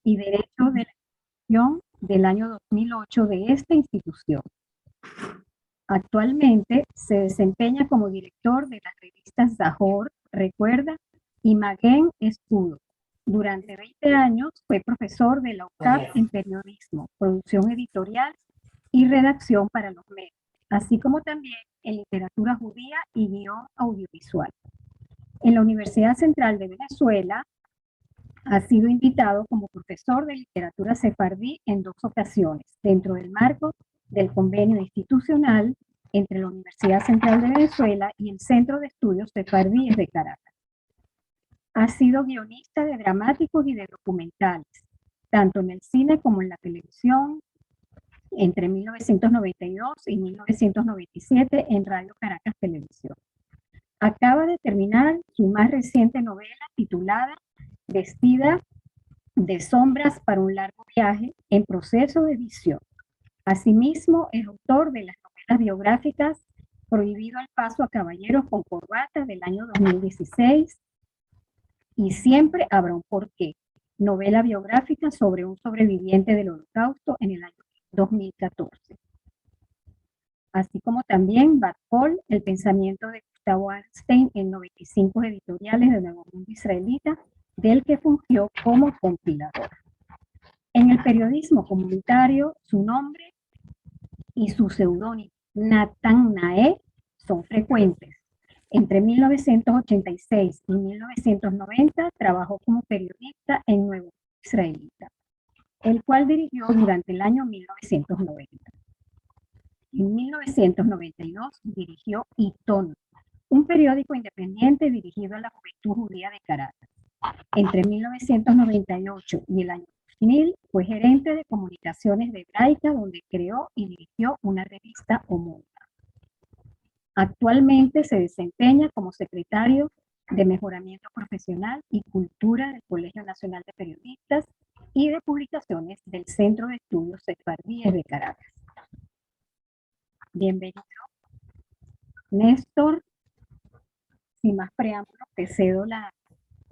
Y Derecho de la Educación del año 2008 de esta institución. Actualmente se desempeña como director de las revistas Zahor, Recuerda y Maguen Escudo. Durante 20 años fue profesor de la UCAP en periodismo, producción editorial y redacción para los medios, así como también en literatura judía y guión audiovisual. En la Universidad Central de Venezuela ha sido invitado como profesor de literatura sefardí en 2 ocasiones, dentro del marco del convenio institucional entre la Universidad Central de Venezuela y el Centro de Estudios Sefardíes de Caracas. Ha sido guionista de dramáticos y de documentales, tanto en el cine como en la televisión, entre 1992 y 1997 en Radio Caracas Televisión. Acaba de terminar su más reciente novela titulada Vestida de sombras para un largo viaje en proceso de edición. Asimismo, es autor de las novelas biográficas Prohibido el paso a caballeros con corbata del año 2016 y Siempre habrá un porqué, novela biográfica sobre un sobreviviente del Holocausto en el año 2014. Así como también Bad Paul, el pensamiento de Gustavo Einstein en 95 editoriales de Nuevo Mundo Israelita, del que fungió como compilador. En el periodismo comunitario, su nombre y su seudónimo Natán Naé son frecuentes. Entre 1986 y 1990 trabajó como periodista en Nuevo Mundo Israelita, el cual dirigió durante el año 1990. En 1992 dirigió Itón, un periódico independiente dirigido a la juventud judía de Caracas. Entre 1998 y el año 2000 fue gerente de comunicaciones de Hebraica, donde creó y dirigió una revista homónima. Actualmente se desempeña como secretario de Mejoramiento Profesional y Cultura del Colegio Nacional de Periodistas y de Publicaciones del Centro de Estudios Sefardíes de Caracas. Bienvenido, Néstor. Sin más preámbulos, te cedo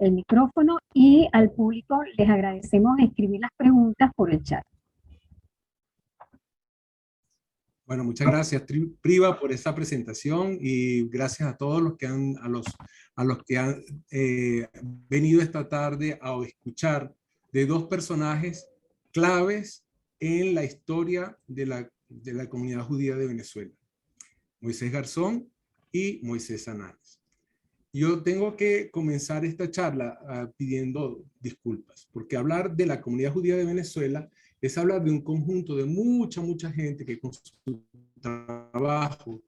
el micrófono y al público les agradecemos escribir las preguntas por el chat. Bueno, muchas gracias, Priva, por esta presentación y gracias a todos los que han, venido esta tarde a escuchar de 2 personajes claves en la historia de la comunidad judía de Venezuela, Moisés Garzón y Moisés Ananes. Yo tengo que comenzar esta charla pidiendo disculpas, porque hablar de la comunidad judía de Venezuela es hablar de un conjunto de mucha gente que con su trabajo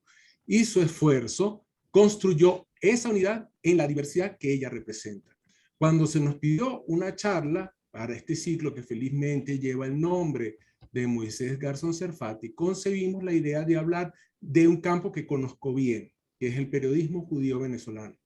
y su esfuerzo construyó esa unidad en la diversidad que ella representa. Cuando se nos pidió una charla para este ciclo que felizmente lleva el nombre de Moisés Garzón Serfati, concebimos la idea de hablar de un campo que conozco bien, que es el periodismo judío venezolano,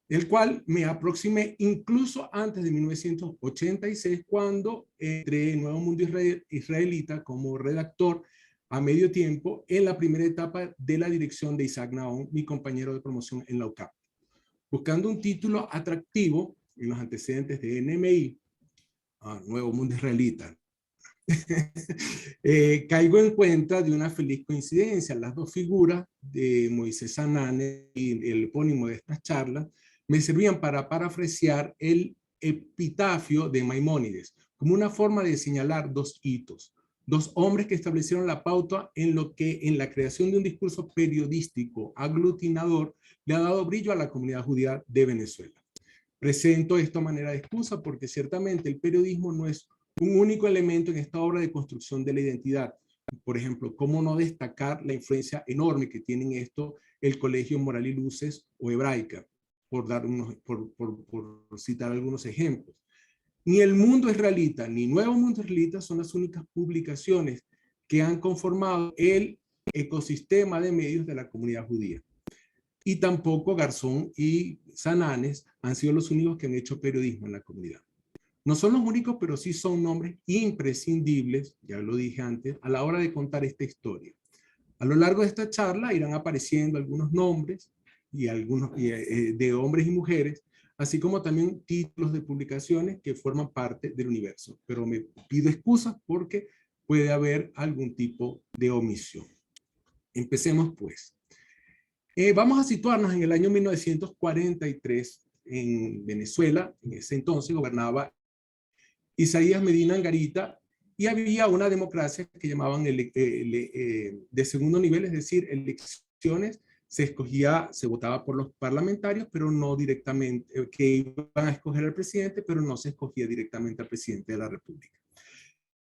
el cual me aproximé incluso antes de 1986, cuando entré en Nuevo Mundo Israelita como redactor a medio tiempo en la primera etapa de la dirección de Isaac Naón, mi compañero de promoción en la UCAP. Buscando un título atractivo en los antecedentes de NMI, Nuevo Mundo Israelita, caigo en cuenta de una feliz coincidencia. Las 2 figuras de Moisés Ananes y el epónimo de estas charlas me servían para parafrasear el epitafio de Maimónides, como una forma de señalar 2 hitos, 2 hombres que establecieron la pauta en lo que en la creación de un discurso periodístico aglutinador le ha dado brillo a la comunidad judía de Venezuela. Presento esto a manera de excusa porque ciertamente el periodismo no es un único elemento en esta obra de construcción de la identidad. Por ejemplo, ¿cómo no destacar la influencia enorme que tienen esto el Colegio Moral y Luces o Hebraica? Por citar algunos ejemplos. Ni El Mundo Israelita ni Nuevo Mundo Israelita son las únicas publicaciones que han conformado el ecosistema de medios de la comunidad judía. y tampoco Garzón y Sananes han sido los únicos que han hecho periodismo en la comunidad. No son los únicos, pero sí son nombres imprescindibles, ya lo dije antes, a la hora de contar esta historia. A lo largo de esta charla irán apareciendo algunos nombres y algunos de hombres y mujeres, así como también títulos de publicaciones que forman parte del universo. Pero me pido excusas porque puede haber algún tipo de omisión. Empecemos pues. Vamos a situarnos en el año 1943 en Venezuela. En ese entonces gobernaba Isaías Medina Angarita y había una democracia que llamaban de segundo nivel, es decir, elecciones. Se votaba por los parlamentarios, pero no directamente, que iban a escoger al presidente, pero no se escogía directamente al presidente de la República.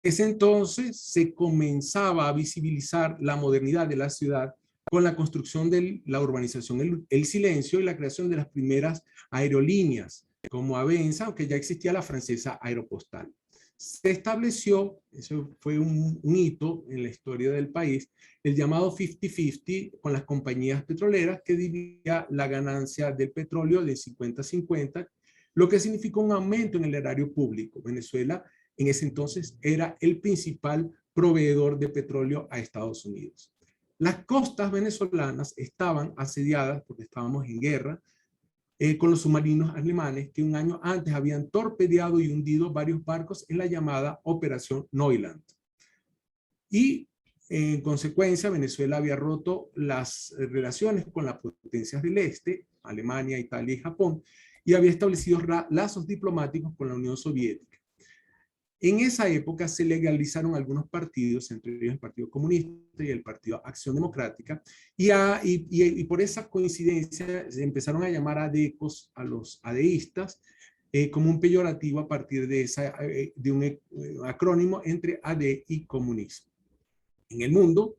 Ese entonces se comenzaba a visibilizar la modernidad de la ciudad con la construcción de la urbanización El Silencio y la creación de las primeras aerolíneas, como Avenza, aunque ya existía la francesa Aeropostal. Se estableció, eso fue un hito en la historia del país, el llamado 50-50 con las compañías petroleras que dividía la ganancia del petróleo de 50-50, lo que significó un aumento en el erario público. Venezuela en ese entonces era el principal proveedor de petróleo a Estados Unidos. Las costas venezolanas estaban asediadas porque estábamos en guerra con los submarinos alemanes que un año antes habían torpedeado y hundido varios barcos en la llamada Operación Neuland. Y en consecuencia, Venezuela había roto las relaciones con las potencias del este, Alemania, Italia y Japón, y había establecido lazos diplomáticos con la Unión Soviética. En esa época se legalizaron algunos partidos, entre ellos el Partido Comunista y el Partido Acción Democrática, y por esa coincidencia se empezaron a llamar adecos a los adeístas como un peyorativo a partir de un acrónimo entre AD y comunismo. En el mundo,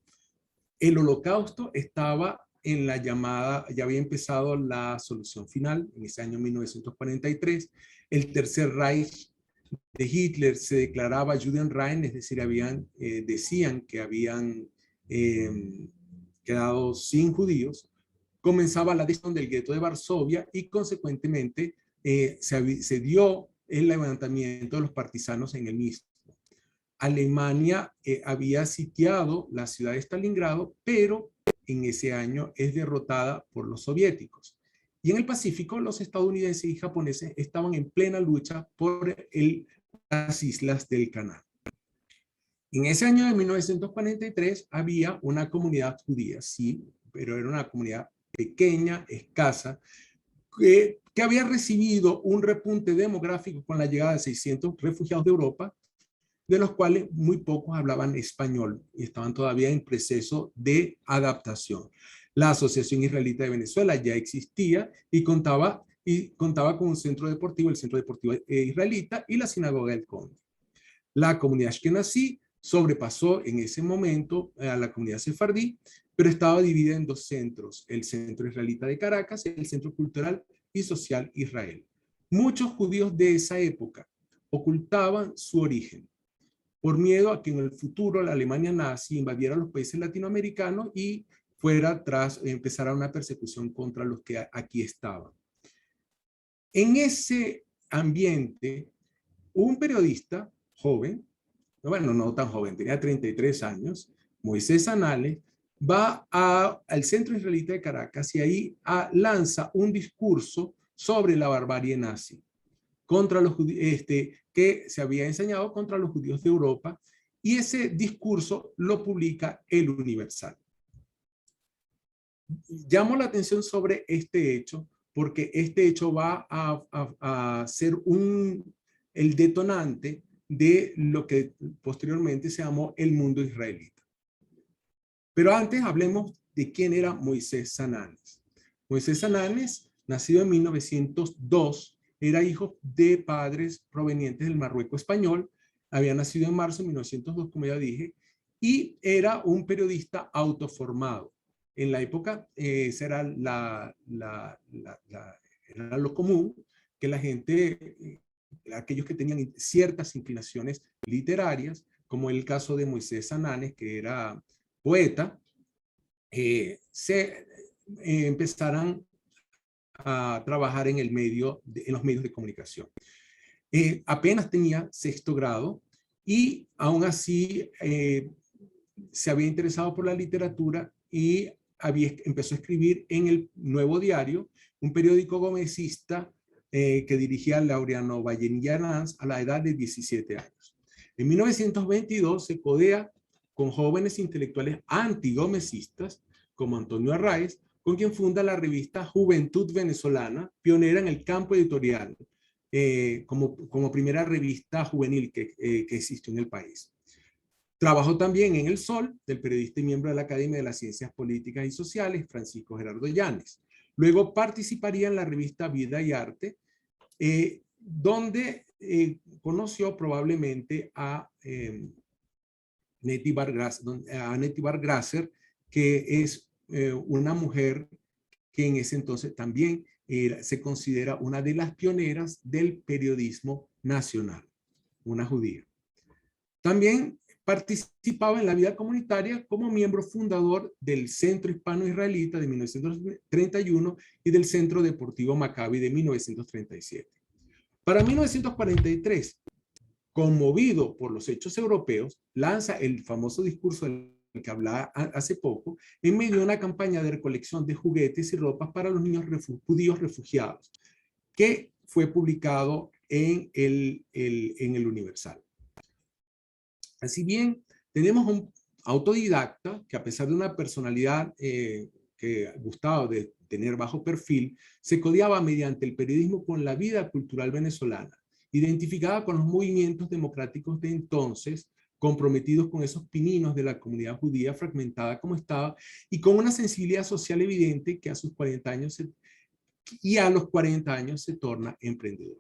el Holocausto estaba en la llamada, ya había empezado la solución final en ese año 1943, el Tercer Reich de Hitler se declaraba Judenrein, es decir, decían que habían quedado sin judíos, comenzaba la destrucción del gueto de Varsovia y consecuentemente se dio el levantamiento de los partisanos en el mismo. Alemania había sitiado la ciudad de Stalingrado, pero en ese año es derrotada por los soviéticos. Y en el Pacífico, los estadounidenses y japoneses estaban en plena lucha por las islas del Canal. En ese año de 1943 había una comunidad judía, sí, pero era una comunidad pequeña, escasa, que había recibido un repunte demográfico con la llegada de 600 refugiados de Europa, de los cuales muy pocos hablaban español y estaban todavía en proceso de adaptación. La Asociación Israelita de Venezuela ya existía y contaba con un centro deportivo, el Centro Deportivo Israelita y la Sinagoga del Conde. La comunidad Ashkenazí sobrepasó en ese momento a la comunidad sefardí, pero estaba dividida en dos centros, el Centro Israelita de Caracas y el Centro Cultural y Social Israel. Muchos judíos de esa época ocultaban su origen por miedo a que en el futuro la Alemania nazi invadiera los países latinoamericanos y empezara una persecución contra los que aquí estaban. En ese ambiente, un periodista joven, bueno, no tan joven, tenía 33 años, Moisés Sanales, va al Centro Israelita de Caracas y ahí lanza un discurso sobre la barbarie nazi contra los que se había enseñado contra los judíos de Europa, y ese discurso lo publica El Universal. Llamo la atención sobre este hecho porque este hecho va a ser el detonante de lo que posteriormente se llamó el mundo israelita. Pero antes hablemos de quién era Moisés Sananes. Moisés Sananes, nacido en 1902, era hijo de padres provenientes del Marruecos español, había nacido en marzo de 1902, como ya dije, y era un periodista autoformado. En la época, era lo común que la gente, aquellos que tenían ciertas inclinaciones literarias, como el caso de Moisés Sananes, que era poeta, se empezaran a trabajar en en los medios de comunicación. Apenas tenía sexto grado y aún así se había interesado por la literatura y empezó a escribir en el Nuevo Diario, un periódico gomecista que dirigía Laureano Vallenilla Arnaz a la edad de 17 años. En 1922 se codea con jóvenes intelectuales antigomecistas como Antonio Arráez, con quien funda la revista Juventud Venezolana, pionera en el campo editorial, como primera revista juvenil que existió en el país. Trabajó también en El Sol, del periodista y miembro de la Academia de las Ciencias Políticas y Sociales, Francisco Gerardo Llanes. Luego participaría en la revista Vida y Arte, donde conoció probablemente a Nettie Bargrasser, que es una mujer que en ese entonces también se considera una de las pioneras del periodismo nacional, una judía. También participaba en la vida comunitaria como miembro fundador del Centro Hispano-Israelita de 1931 y del Centro Deportivo Maccabi de 1937. Para 1943, conmovido por los hechos europeos, lanza el famoso discurso del que hablaba hace poco, en medio de una campaña de recolección de juguetes y ropas para los niños judíos refugiados, que fue publicado en el Universal. Así bien, tenemos un autodidacta que, a pesar de una personalidad que gustaba de tener bajo perfil, se codeaba mediante el periodismo con la vida cultural venezolana, identificada con los movimientos democráticos de entonces, comprometidos con esos pininos de la comunidad judía fragmentada como estaba, y con una sensibilidad social evidente que a sus 40 años a los 40 años se torna emprendedor.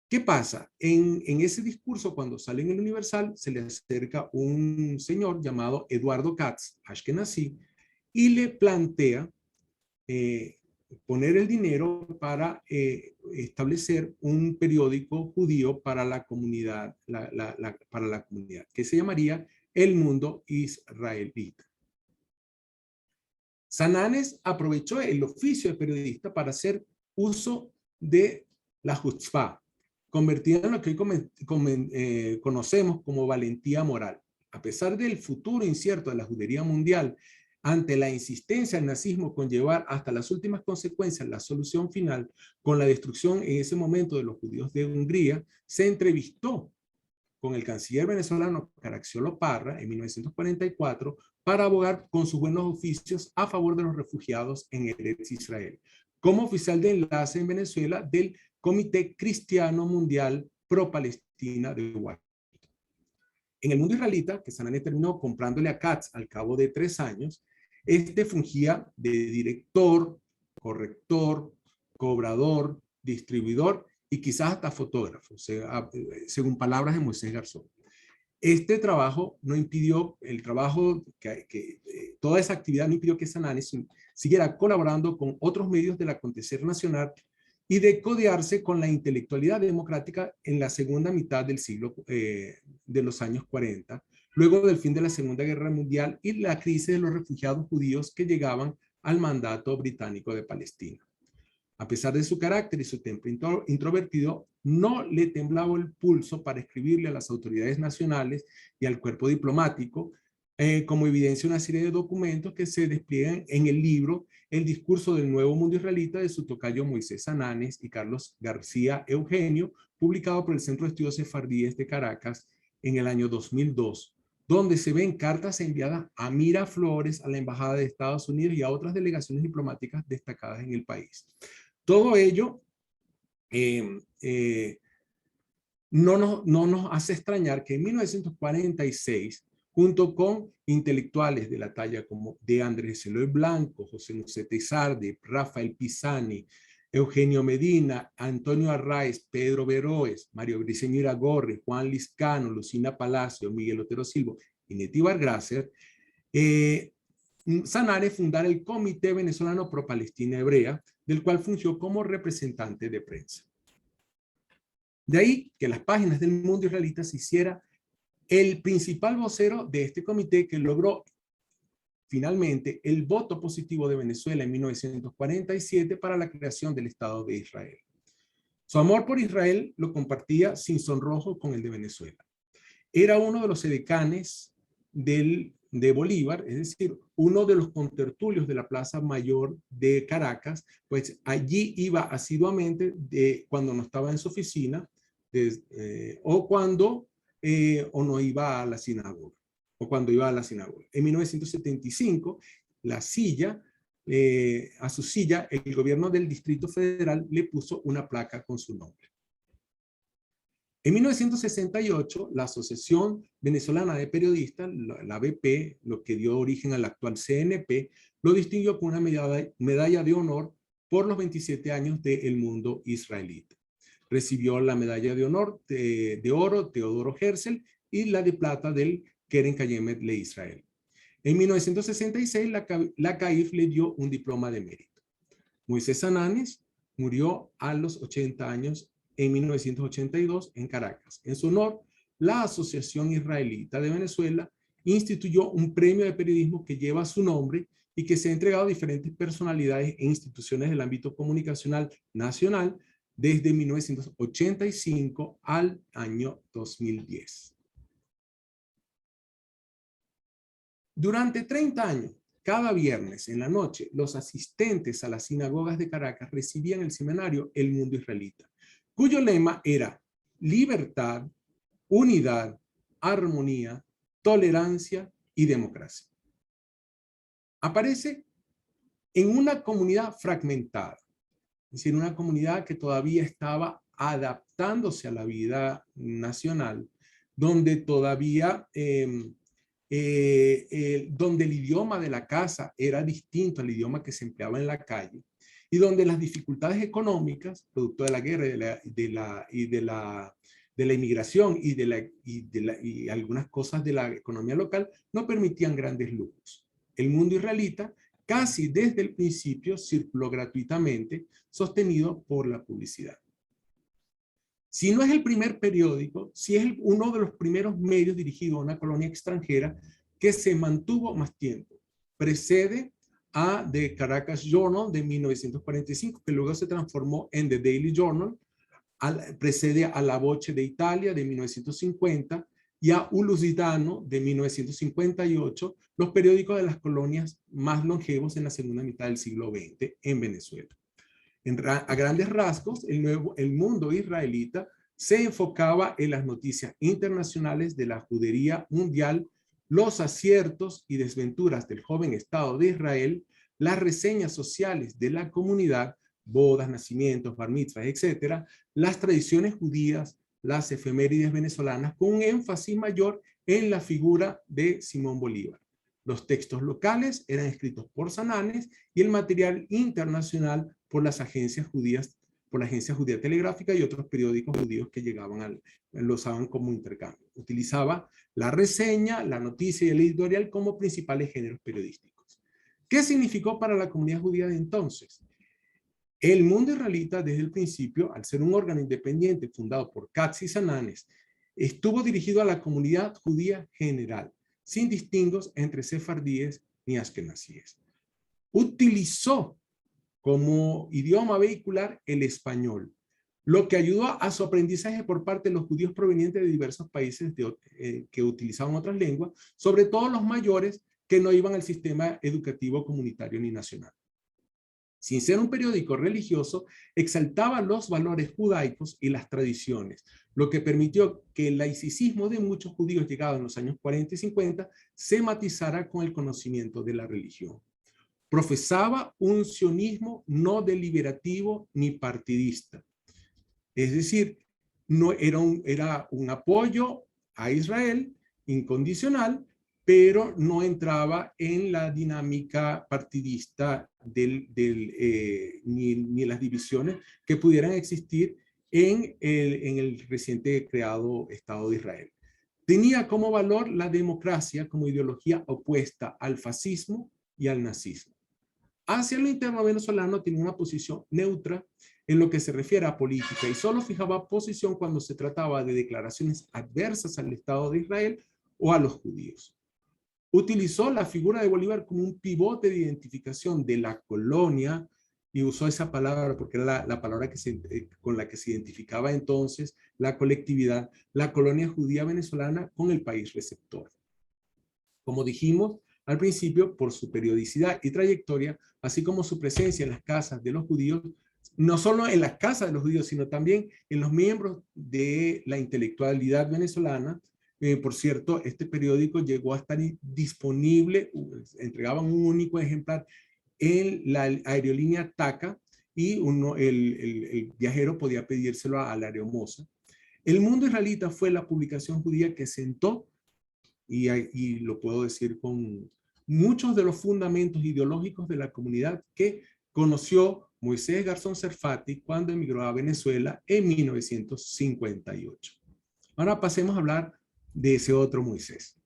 ¿Qué pasa? En ese discurso, cuando sale en el Universal, se le acerca un señor llamado Eduardo Katz, Ashkenazi, y le plantea poner el dinero para establecer un periódico judío para la comunidad, que se llamaría El Mundo Israelita. Sananes aprovechó el oficio de periodista para hacer uso de la chutzpah, convertida en lo que hoy conocemos como valentía moral. A pesar del futuro incierto de la judería mundial, ante la insistencia del nazismo con llevar hasta las últimas consecuencias la solución final, con la destrucción en ese momento de los judíos de Hungría, se entrevistó con el canciller venezolano Caracciolo Parra en 1944 para abogar con sus buenos oficios a favor de los refugiados en Eretz Israel, como oficial de enlace en Venezuela del Comité Cristiano Mundial Pro-Palestina de Washington. En el Mundo Israelita, que Sananes terminó comprándole a Katz al cabo de 3 años, este fungía de director, corrector, cobrador, distribuidor y quizás hasta fotógrafo, según palabras de Moisés Garzón. Este trabajo no impidió, toda esa actividad no impidió que Sananes siguiera colaborando con otros medios del acontecer nacional y de codearse con la intelectualidad democrática en la segunda mitad del siglo de los años 40, luego del fin de la Segunda Guerra Mundial y la crisis de los refugiados judíos que llegaban al mandato británico de Palestina. A pesar de su carácter y su temple introvertido, no le temblaba el pulso para escribirle a las autoridades nacionales y al cuerpo diplomático, como evidencia una serie de documentos que se despliegan en el libro El discurso del nuevo mundo israelita de su tocayo Moisés Sananes y Carlos García Eugenio, publicado por el Centro de Estudios Sefardíes de Caracas en el año 2002, donde se ven cartas enviadas a Miraflores, a la Embajada de Estados Unidos y a otras delegaciones diplomáticas destacadas en el país. Todo ello no nos hace extrañar que en 1946, junto con intelectuales de la talla como de Andrés Eloy Blanco, José Nuceta Izardi, Rafael Pisani, Eugenio Medina, Antonio Arráez, Pedro Veroes, Mario Briceño Iragorri, Juan Liscano, Lucina Palacio, Miguel Otero Silva y Nettie Bargrasser, Sananes fundara el Comité Venezolano Pro Palestina Hebrea, del cual fungió como representante de prensa. De ahí que las páginas del Mundo Israelita se hiciera el principal vocero de este comité, que logró finalmente el voto positivo de Venezuela en 1947 para la creación del Estado de Israel. Su amor por Israel lo compartía sin sonrojo con el de Venezuela. Era uno de los edecanes de Bolívar, es decir, uno de los contertulios de la Plaza Mayor de Caracas, pues allí iba asiduamente cuando no estaba en su oficina o no iba a la sinagoga, o cuando iba a la sinagoga. En 1975, a su silla, el gobierno del Distrito Federal le puso una placa con su nombre. En 1968, la Asociación Venezolana de Periodistas, la AVP, lo que dio origen al actual CNP, lo distinguió con una medalla de honor por los 27 años de El Mundo Israelita. Recibió la medalla de honor de oro Teodoro Herzl y la de plata del Keren Kayemet Le Israel. En 1966, la CAIF le dio un diploma de mérito. Moisés Ananes murió a los 80 años en 1982 en Caracas. En su honor, la Asociación Israelita de Venezuela instituyó un premio de periodismo que lleva su nombre y que se ha entregado a diferentes personalidades e instituciones del ámbito comunicacional nacional desde 1985 al año 2010. Durante 30 años, cada viernes en la noche, los asistentes a las sinagogas de Caracas recibían el seminario El Mundo Israelita, cuyo lema era libertad, unidad, armonía, tolerancia y democracia. Aparece en una comunidad fragmentada, es decir, una comunidad que todavía estaba adaptándose a la vida nacional, donde todavía donde el idioma de la casa era distinto al idioma que se empleaba en la calle, y donde las dificultades económicas, producto de la guerra y de la inmigración y algunas cosas de la economía local, no permitían grandes lujos. El Mundo Israelita, casi desde el principio, circuló gratuitamente, sostenido por la publicidad. Si no es el primer periódico, sí es uno de los primeros medios dirigidos a una colonia extranjera que se mantuvo más tiempo. Precede a The Caracas Journal de 1945, que luego se transformó en The Daily Journal, precede a La Voce de Italia de 1950 y a Un Lusitano de 1958, los periódicos de las colonias más longevos en la segunda mitad del siglo XX en Venezuela. A grandes rasgos, el Mundo Israelita se enfocaba en las noticias internacionales de la judería mundial, los aciertos y desventuras del joven Estado de Israel, las reseñas sociales de la comunidad, bodas, nacimientos, bar mitzvahs, etc., las tradiciones judías, las efemérides venezolanas, con un énfasis mayor en la figura de Simón Bolívar. Los textos locales eran escritos por Sananes y el material internacional por las agencias judías, por la Agencia Judía Telegráfica y otros periódicos judíos que llegaban lo usaban como intercambio. Utilizaba la reseña, la noticia y el editorial como principales géneros periodísticos. ¿Qué significó para la comunidad judía de entonces? El Mundo Israelita, desde el principio, al ser un órgano independiente fundado por Katz y Sananes, estuvo dirigido a la comunidad judía general, sin distingos entre sefardíes ni askenazíes. Utilizó como idioma vehicular el español, lo que ayudó a su aprendizaje por parte de los judíos provenientes de diversos países que utilizaban otras lenguas, sobre todo los mayores que no iban al sistema educativo comunitario ni nacional. Sin ser un periódico religioso, exaltaba los valores judaicos y las tradiciones, lo que permitió que el laicismo de muchos judíos llegados en los años 40 y 50 se matizara con el conocimiento de la religión. Profesaba un sionismo no deliberativo ni partidista. Es decir, no era un apoyo a Israel incondicional, pero no entraba en la dinámica partidista ni las divisiones que pudieran existir en el reciente creado Estado de Israel. Tenía como valor la democracia como ideología opuesta al fascismo y al nazismo. Hacia lo interno venezolano tenía una posición neutra en lo que se refiere a política y solo fijaba posición cuando se trataba de declaraciones adversas al Estado de Israel o a los judíos. utilizó la figura de Bolívar como un pivote de identificación de la colonia, y usó esa palabra porque era la palabra con la que se identificaba entonces la colectividad, la colonia judía venezolana con el país receptor. Como dijimos al principio, por su periodicidad y trayectoria, así como su presencia en las casas de los judíos, no solo en las casas de los judíos, sino también en los miembros de la intelectualidad venezolana. Por cierto, este periódico llegó a estar disponible, entregaban un único ejemplar en la aerolínea TACA, y el viajero podía pedírselo a la aeromoza. El Mundo Israelita fue la publicación judía que sentó, y lo puedo decir con muchos de los fundamentos ideológicos de la comunidad que conoció Moisés Garzón Serfati cuando emigró a Venezuela en 1958. Ahora pasemos a hablar de ese otro Moisés.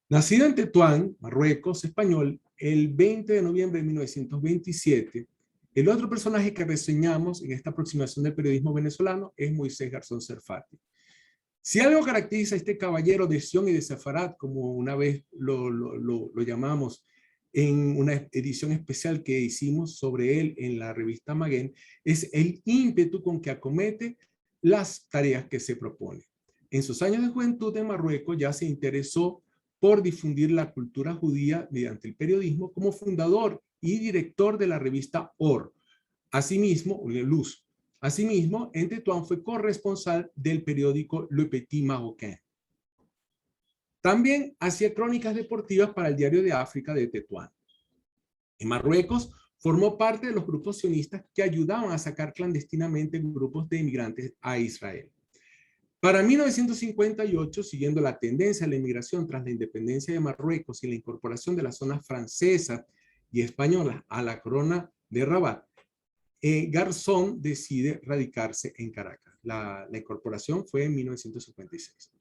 Nacido en Tetuán, Marruecos, español, el 20 de noviembre de 1927, el otro personaje que reseñamos en esta aproximación del periodismo venezolano es Moisés Garzón Serfati. Si algo caracteriza a este caballero de Sion y de Sefarat, como una vez lo llamamos en una edición especial que hicimos sobre él en la revista Maguen, es el ímpetu con que acomete las tareas que se propone. En sus años de juventud en Marruecos ya se interesó por difundir la cultura judía mediante el periodismo, como fundador y director de la revista Or. Asimismo, Luz. Asimismo, en Tetuán fue corresponsal del periódico Le Petit Marocain. También hacía crónicas deportivas para el Diario de África de Tetuán. En Marruecos, formó parte de los grupos sionistas que ayudaban a sacar clandestinamente grupos de inmigrantes a Israel. Para 1958, siguiendo la tendencia de la inmigración tras la independencia de Marruecos y la incorporación de las zonas francesas y españolas a la corona de Rabat, Garzón decide radicarse en Caracas. La incorporación fue en 1956.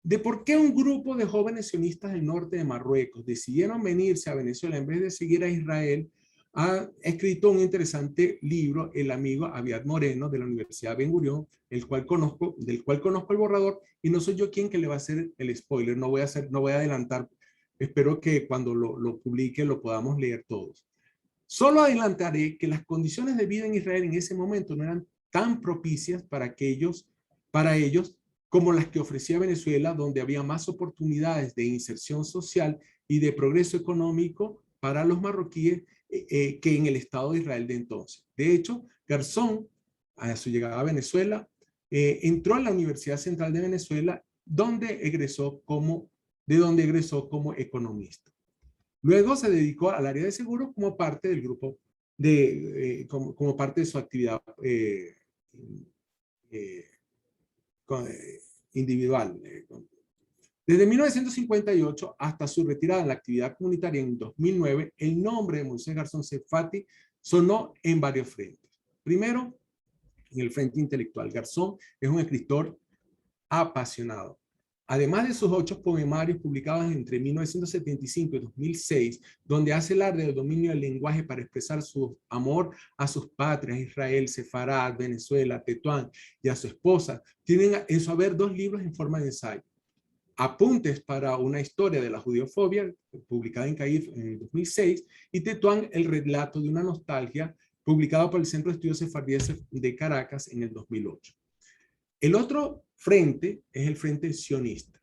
De por qué un grupo de jóvenes sionistas del norte de Marruecos decidieron venirse a Venezuela en vez de seguir a Israel, ha escrito un interesante libro el amigo Aviad Moreno de la Universidad Ben Gurión, del cual conozco el borrador, y no soy yo quien que le va a hacer el spoiler, no voy a adelantar, espero que cuando lo publique lo podamos leer todos. Solo adelantaré que las condiciones de vida en Israel en ese momento no eran tan propicias para ellos como las que ofrecía Venezuela, donde había más oportunidades de inserción social y de progreso económico para los marroquíes que en el Estado de Israel de entonces. De hecho, Garzón, a su llegada a Venezuela, entró a la Universidad Central de Venezuela, de donde egresó como economista. Luego se dedicó al área de seguros como parte del grupo, como parte de su actividad individual. Desde 1958 hasta su retirada en la actividad comunitaria en 2009, el nombre de Moisés Garzón Serfati sonó en varios frentes. Primero, en el frente intelectual. Garzón es un escritor apasionado. Además de sus 8 poemarios publicados entre 1975 y 2006, donde hace alarde del dominio del lenguaje para expresar su amor a sus patrias, Israel, Sefarad, Venezuela, Tetuán, y a su esposa, tienen en su haber 2 libros en forma de ensayo. Apuntes para una historia de la judiofobia, publicada en CAIF en 2006, y Tetuán, el relato de una nostalgia, publicado por el Centro de Estudios Sefardíes de Caracas en el 2008. El otro frente es el frente sionista.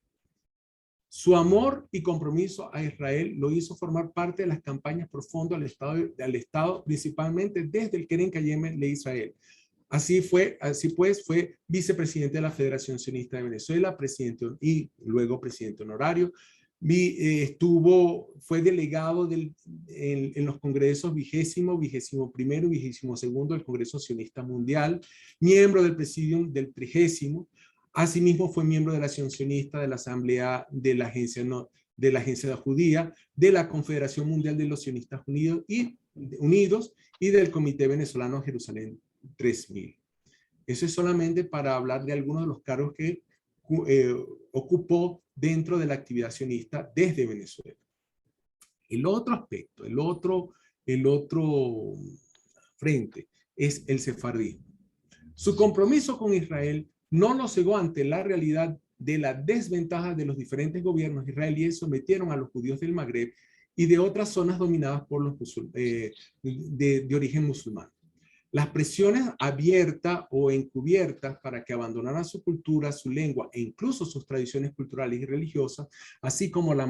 Su amor y compromiso a Israel lo hizo formar parte de las campañas por fondo al Estado, principalmente desde el Keren Kayemet de Israel. Así pues, fue vicepresidente de la Federación Sionista de Venezuela, presidente y luego presidente honorario. Fue delegado en los congresos 20º, 21º y 22º del Congreso Sionista Mundial, miembro del Presidium del 30º. Asimismo fue miembro de la Acción Sionista, de la Asamblea de la Agencia Judía, de la Confederación Mundial de los Sionistas Unidos y del Comité Venezolano Jerusalén 3000. Eso es solamente para hablar de algunos de los cargos que ocupó dentro de la actividad sionista desde Venezuela. El otro aspecto, el otro frente es el sefardismo. Su compromiso con Israel no lo cegó ante la realidad de la desventaja de los diferentes gobiernos israelíes sometieron a los judíos del Magreb y de otras zonas dominadas por los de origen musulmán. Las presiones abiertas o encubiertas para que abandonaran su cultura, su lengua e incluso sus tradiciones culturales y religiosas, así como la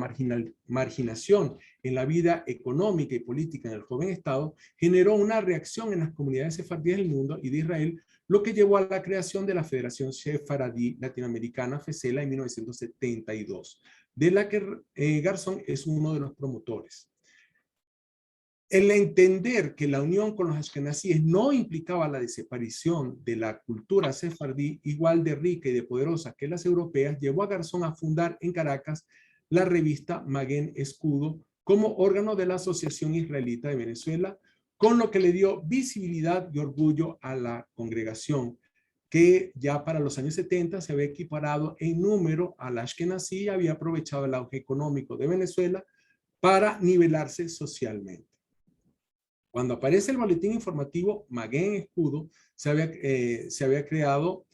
marginación en la vida económica y política en el joven Estado, generó una reacción en las comunidades sefardíes del mundo y de Israel, lo que llevó a la creación de la Federación Sefaradí Latinoamericana, FESELA, en 1972, de la que Garzón es uno de los promotores. El entender que la unión con los ashkenazíes no implicaba la desaparición de la cultura sefardí igual de rica y de poderosa que las europeas, llevó a Garzón a fundar en Caracas la revista Maguen Escudo como órgano de la Asociación Israelita de Venezuela, con lo que le dio visibilidad y orgullo a la congregación, que ya para los años 70 se había equiparado en número al ashkenazí y había aprovechado el auge económico de Venezuela para nivelarse socialmente. Cuando aparece el boletín informativo Maguen Escudo, ya se habían creado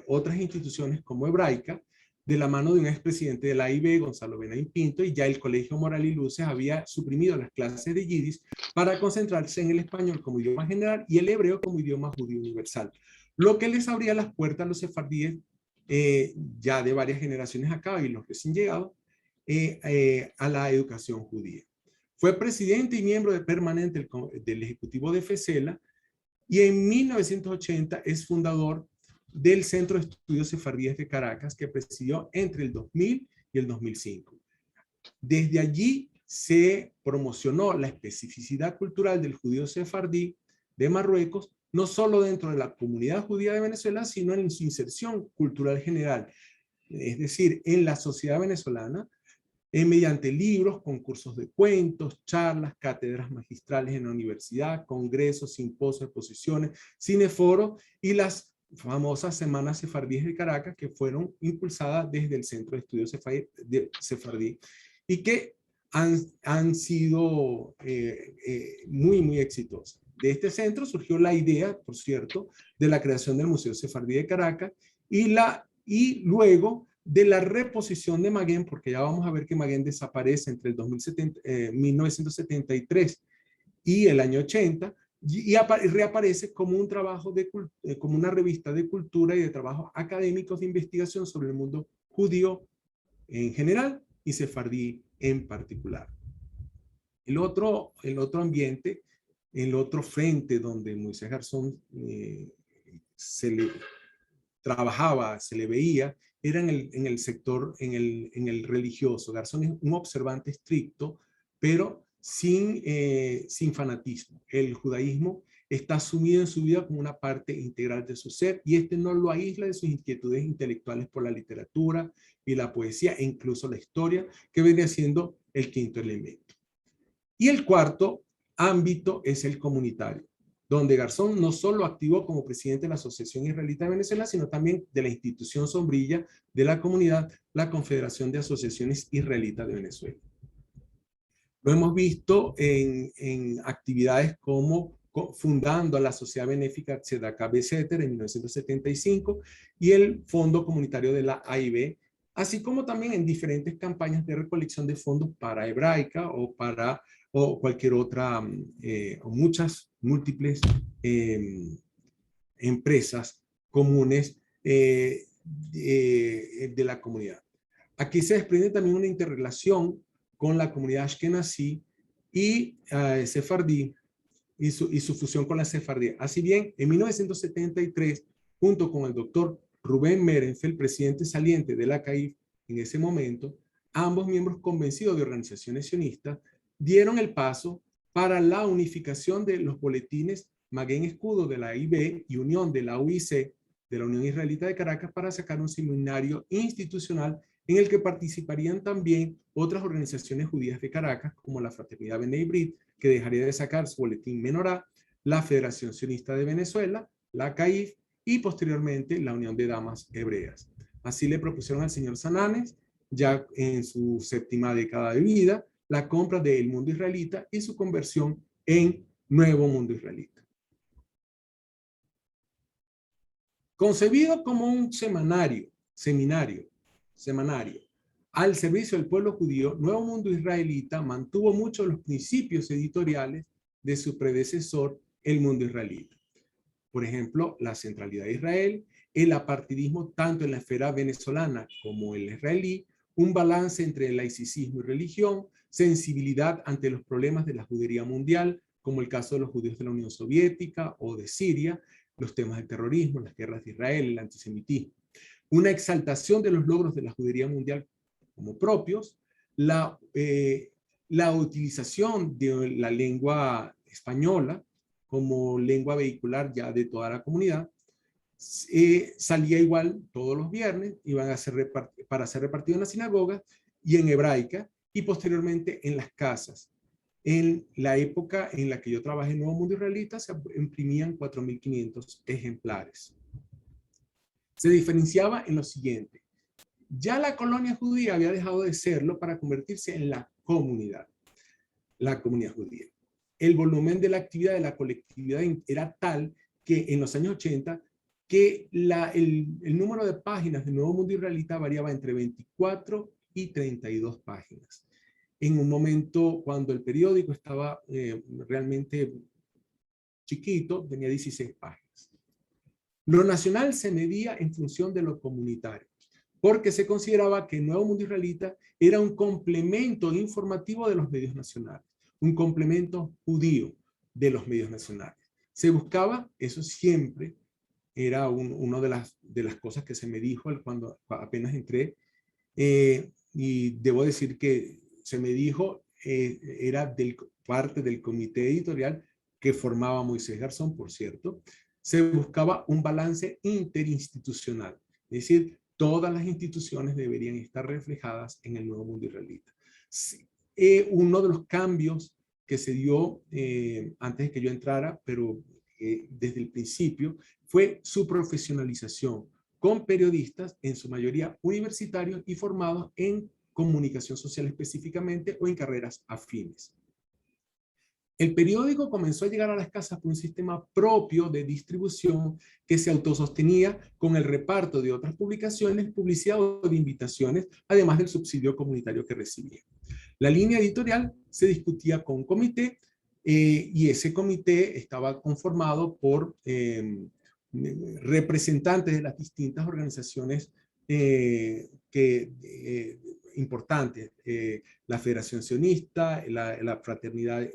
otras instituciones como Hebraica, de la mano de un expresidente de la AIB, Gonzalo Benaín Pinto, y ya el Colegio Moral y Luces había suprimido las clases de yiddish para concentrarse en el español como idioma general y el hebreo como idioma judío universal, lo que les abría las puertas a los sefardíes ya de varias generaciones acá y los recién llegados a la educación judía. Fue presidente y miembro permanente del Ejecutivo de FESELA y en 1980 es fundador del Centro de Estudios Sefardíes de Caracas, que presidió entre el 2000 y el 2005. Desde allí se promocionó la especificidad cultural del judío sefardí de Marruecos, no solo dentro de la comunidad judía de Venezuela, sino en su inserción cultural general, es decir, en la sociedad venezolana, mediante libros, concursos de cuentos, charlas, cátedras magistrales en la universidad, congresos, simposios, exposiciones, cineforos y las famosas Semanas Sefardíes de Caracas, que fueron impulsadas desde el Centro de Estudios Sefardí y que han sido muy exitosas. De este centro surgió la idea, por cierto, de la creación del Museo Sefardí de Caracas y luego de la reposición de Maguen, porque ya vamos a ver que Maguen desaparece entre el 1973 y el año 80, y reaparece como un trabajo como una revista de cultura y de trabajos académicos de investigación sobre el mundo judío en general y sefardí en particular. El otro ambiente, el otro frente donde Moisés Garzón se le trabajaba, se le veía, era en el sector, en el religioso. Garzón es un observante estricto, pero sin fanatismo. El judaísmo está asumido en su vida como una parte integral de su ser y este no lo aísla de sus inquietudes intelectuales por la literatura y la poesía e incluso la historia, que viene siendo el quinto elemento. Y el cuarto ámbito es el comunitario, donde Garzón no solo activó como presidente de la Asociación Israelita de Venezuela, sino también de la institución sombrilla de la comunidad, la Confederación de Asociaciones Israelitas de Venezuela. Lo hemos visto en actividades como fundando a la Sociedad Benéfica Tzedakah B'Seter en 1975 y el Fondo Comunitario de la AIB, así como también en diferentes campañas de recolección de fondos para Hebraica o cualquier otra, o muchas múltiples empresas comunes de la comunidad. Aquí se desprende también una interrelación con la comunidad ashkenazí y sefardí y su fusión con la sefardí. Así bien, en 1973, junto con el doctor Rubén Merenfeld, presidente saliente de la CAIF en ese momento, ambos miembros convencidos de organizaciones sionistas, dieron el paso para la unificación de los boletines Maguen Escudo de la AIB y Unión de la UIC, de la Unión Israelita de Caracas, para sacar un seminario institucional en el que participarían también otras organizaciones judías de Caracas, como la Fraternidad Bnei Brit, que dejaría de sacar su boletín Menorá, la Federación Sionista de Venezuela, la CAIF y posteriormente la Unión de Damas Hebreas. Así le propusieron al señor Sananes, ya en su séptima década de vida, la compra del Mundo Israelita y su conversión en Nuevo Mundo Israelita. Concebido como un seminario al servicio del pueblo judío, Nuevo Mundo Israelita mantuvo muchos de los principios editoriales de su predecesor, El Mundo Israelita. Por ejemplo, la centralidad de Israel, el apartidismo tanto en la esfera venezolana como en la israelí, un balance entre laicismo y religión, sensibilidad ante los problemas de la judería mundial, como el caso de los judíos de la Unión Soviética o de Siria, los temas del terrorismo, las guerras de Israel, el antisemitismo. Una exaltación de los logros de la judería mundial como propios, la utilización de la lengua española como lengua vehicular ya de toda la comunidad. Salía igual todos los viernes, iban a ser para ser repartido en las sinagogas y en hebraica, y posteriormente en las casas. En la época en la que yo trabajé en Nuevo Mundo Israelita, se imprimían 4.500 ejemplares. Se diferenciaba en lo siguiente: ya la colonia judía había dejado de serlo para convertirse en la comunidad judía. El volumen de la actividad de la colectividad era tal que en los años 80 que el número de páginas de Nuevo Mundo Israelita variaba entre 24 y 32 páginas. En un momento cuando el periódico estaba realmente chiquito, tenía 16 páginas. Lo nacional se medía en función de lo comunitario, porque se consideraba que el Nuevo Mundo Israelita era un complemento informativo de los medios nacionales, un complemento judío de los medios nacionales. Se buscaba, eso siempre era una de las cosas que se me dijo cuando apenas entré, y debo decir que se me dijo, era parte del comité editorial que formaba Moisés Garzón, por cierto. Se buscaba un balance interinstitucional, es decir, todas las instituciones deberían estar reflejadas en el Nuevo Mundo Israelita. Uno de los cambios que se dio antes de que yo entrara, pero desde el principio, fue su profesionalización con periodistas, en su mayoría universitarios y formados en comunicación social específicamente o en carreras afines. El periódico comenzó a llegar a las casas por un sistema propio de distribución que se autosostenía con el reparto de otras publicaciones, publicidad o de invitaciones, además del subsidio comunitario que recibía. La línea editorial se discutía con un comité y ese comité estaba conformado por representantes de las distintas organizaciones importantes, la Federación Sionista, la Fraternidad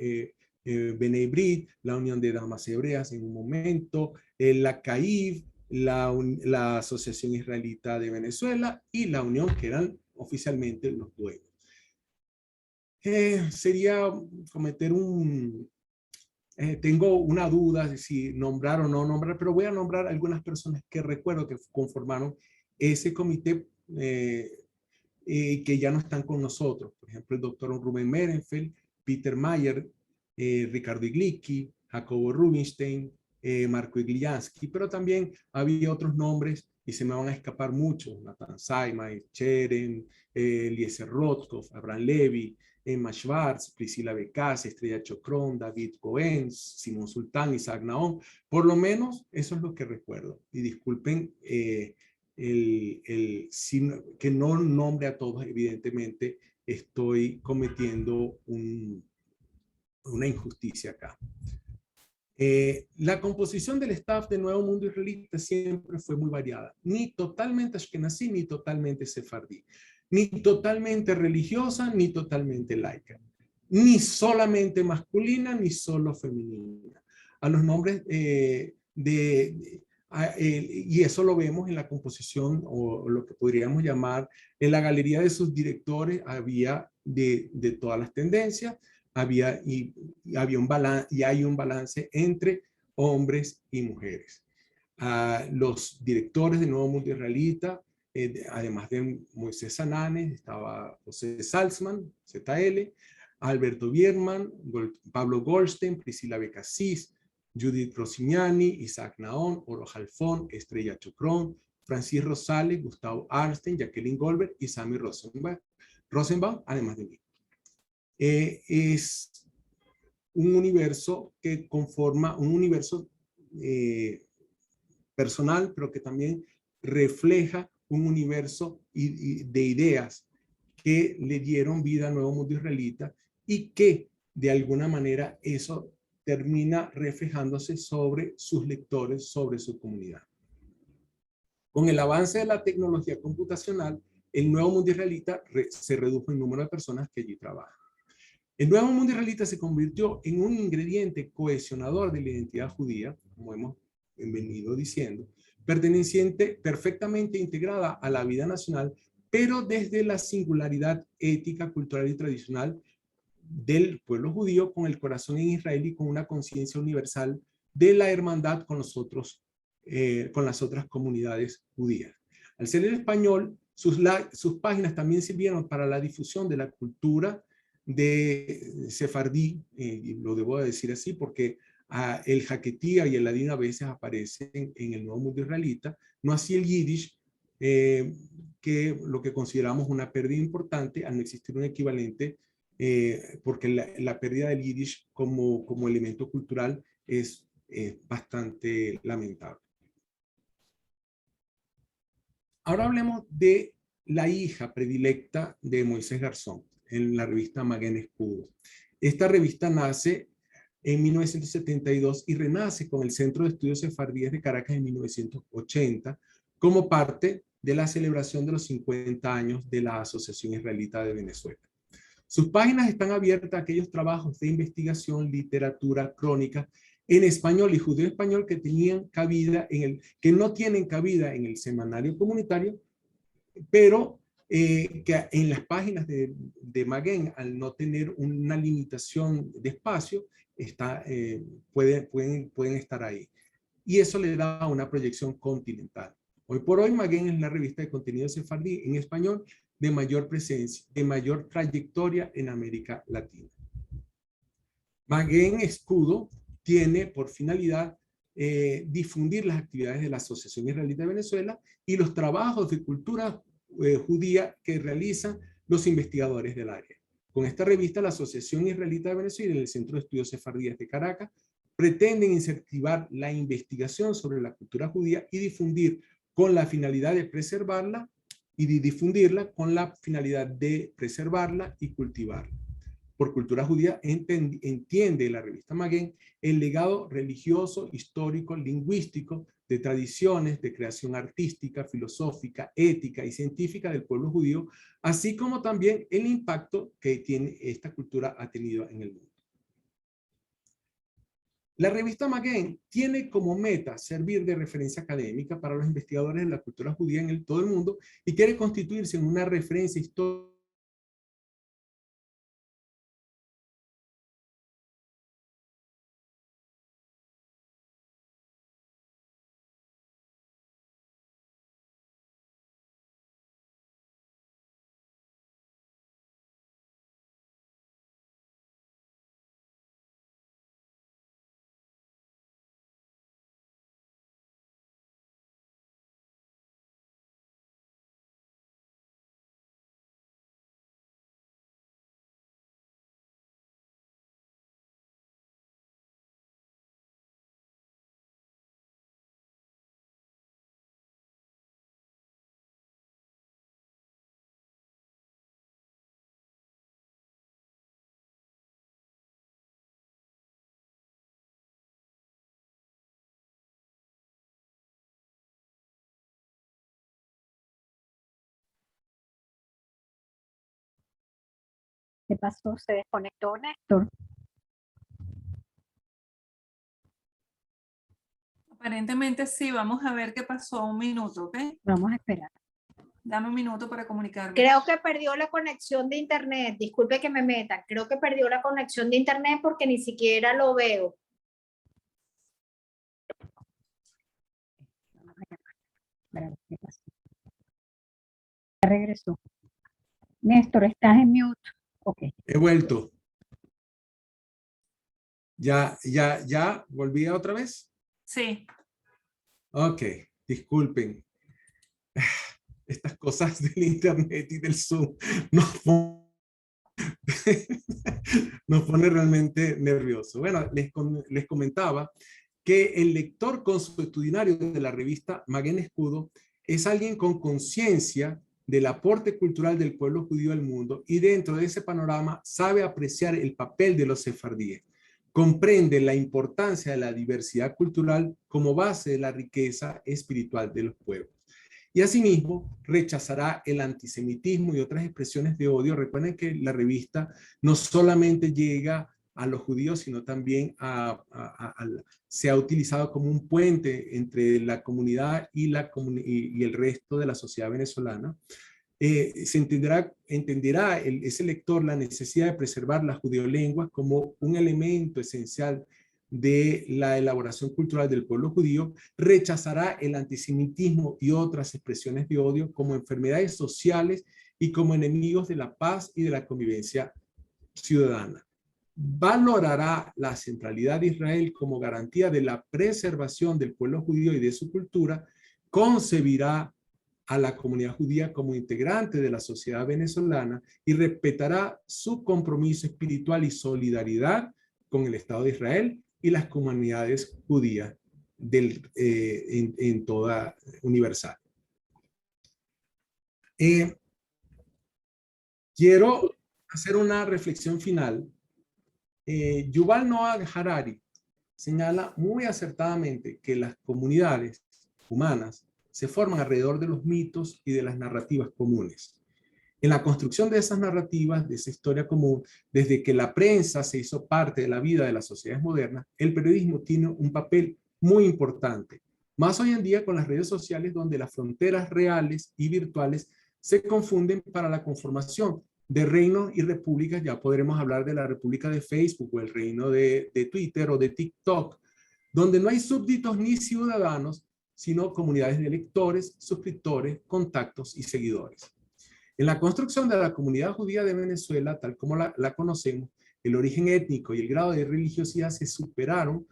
Bnei Brit, la Unión de Damas Hebreas en un momento, la CAIV, la Asociación Israelita de Venezuela y la Unión, que eran oficialmente los dueños. Sería cometer tengo una duda de si nombrar o no nombrar, pero voy a nombrar algunas personas que recuerdo que conformaron ese comité que ya no están con nosotros. Por ejemplo, el doctor Rubén Merenfeld, Peter Mayer, Ricardo Iglicki, Jacobo Rubinstein, Marco Igliansky, pero también había otros nombres y se me van a escapar muchos: Nathan Saimay, Cheren, Eliezer Rotkov, Abraham Levy, Emma Schwartz, Priscila Becas, Estrella Chocrón, David Cohen, Simón Sultán, Isaac Naón. Por lo menos eso es lo que recuerdo. Y disculpen que no nombre a todos, evidentemente estoy cometiendo una injusticia acá. La composición del staff de Nuevo Mundo Israelita siempre fue muy variada, ni totalmente ashkenazí, ni totalmente sefardí, ni totalmente religiosa, ni totalmente laica, ni solamente masculina, ni solo femenina. A los nombres y eso lo vemos en la composición, o lo que podríamos llamar en la galería de sus directores. Había de todas las tendencias, había un balance, y hay un balance entre hombres y mujeres. Los directores de Nuevo Mundo Israelita, además de Moisés Sananes, estaba José Salzman, ZL, Alberto Bierman, Pablo Goldstein, Priscila Becasís, Judith Rossignani, Isaac Naón, Oro Halfón, Estrella Chocrón, Francis Rosales, Gustavo Arnstein, Jacqueline Goldberg y Sammy Rosenbaum, además de mí. Es un universo que conforma un universo personal, pero que también refleja un universo de ideas que le dieron vida al nuevo mundo israelita y que de alguna manera eso termina reflejándose sobre sus lectores, sobre su comunidad. Con el avance de la tecnología computacional, el nuevo mundo israelita se redujo en número de personas que allí trabajan. El nuevo mundo israelita se convirtió en un ingrediente cohesionador de la identidad judía, como hemos venido diciendo, perteneciente perfectamente integrada a la vida nacional, pero desde la singularidad ética, cultural y tradicional del pueblo judío, con el corazón en Israel y con una conciencia universal de la hermandad con los otros, con las otras comunidades judías. Al ser el español, sus páginas también sirvieron para la difusión de la cultura de sefardí, y lo debo decir así porque el jaquetía y el ladino a veces aparecen en el nuevo mundo israelita, no así el yiddish, que lo que consideramos una pérdida importante al no existir un equivalente, porque la pérdida del yiddish como elemento cultural es bastante lamentable. Ahora hablemos de la hija predilecta de Moisés Garzón en la revista Maguen Escudo. Esta revista nace en 1972 y renace con el Centro de Estudios Sefardíes de Caracas en 1980 como parte de la celebración de los 50 años de la Asociación Israelita de Venezuela. Sus páginas están abiertas a aquellos trabajos de investigación, literatura, crónica en español y judío español que tenían cabida que no tienen cabida en el semanario comunitario, pero que en las páginas de Maguen, al no tener una limitación de espacio, pueden estar ahí. Y eso le da una proyección continental. Hoy por hoy, Maguen es la revista de contenido sefardí en español de mayor presencia, de mayor trayectoria en América Latina. Maguen Escudo tiene por finalidad difundir las actividades de la Asociación Israelita de Venezuela y los trabajos de cultura judía que realizan los investigadores del área. Con esta revista, la Asociación Israelita de Venezuela y el Centro de Estudios Sefardíes de Caracas pretenden incentivar la investigación sobre la cultura judía y difundir con la finalidad de preservarla y de difundirla con la finalidad de preservarla y cultivarla. Por cultura judía entiende la revista Maguen el legado religioso, histórico, lingüístico, de tradiciones, de creación artística, filosófica, ética y científica del pueblo judío, así como también el impacto que tiene esta cultura ha tenido en el mundo. La revista Maguen tiene como meta servir de referencia académica para los investigadores de la cultura judía en todo el mundo y quiere constituirse en una referencia histórica ¿Qué pasó? ¿Se desconectó Néstor? Aparentemente sí, vamos a ver qué pasó. Un minuto, ¿ok? Vamos a esperar. Dame un minuto para comunicarme. Creo que perdió la conexión de internet. Disculpe que me meta. Creo que perdió la conexión de internet porque ni siquiera lo veo. Vamos a llamar para ver qué pasó. Ya regresó. Néstor, estás en mute. Ok. He vuelto. ¿Ya volví otra vez? Sí. Ok, disculpen. Estas cosas del internet y del Zoom nos pone realmente nervioso. Bueno, les comentaba que el lector consuetudinario de la revista Maguen Escudo es alguien con conciencia del aporte cultural del pueblo judío al mundo y dentro de ese panorama sabe apreciar el papel de los sefardíes. Comprende la importancia de la diversidad cultural como base de la riqueza espiritual de los pueblos. Y asimismo rechazará el antisemitismo y otras expresiones de odio. Recuerden que la revista no solamente llega a los judíos, sino también se ha utilizado como un puente entre la comunidad y el resto de la sociedad venezolana. Se entenderá ese lector la necesidad de preservar las judeolenguas como un elemento esencial de la elaboración cultural del pueblo judío, rechazará el antisemitismo y otras expresiones de odio como enfermedades sociales y como enemigos de la paz y de la convivencia ciudadana. Valorará la centralidad de Israel como garantía de la preservación del pueblo judío y de su cultura, concebirá a la comunidad judía como integrante de la sociedad venezolana y respetará su compromiso espiritual y solidaridad con el Estado de Israel y las comunidades judías en toda universal. Quiero hacer una reflexión final. Yuval Noah Harari señala muy acertadamente que las comunidades humanas se forman alrededor de los mitos y de las narrativas comunes. En la construcción de esas narrativas, de esa historia común, desde que la prensa se hizo parte de la vida de las sociedades modernas, el periodismo tiene un papel muy importante. Más hoy en día con las redes sociales donde las fronteras reales y virtuales se confunden para la conformación de reinos y repúblicas. Ya podremos hablar de la república de Facebook o el reino de Twitter o de TikTok, donde no hay súbditos ni ciudadanos, sino comunidades de lectores, suscriptores, contactos y seguidores. En la construcción de la comunidad judía de Venezuela, tal como la conocemos, el origen étnico y el grado de religiosidad se superaron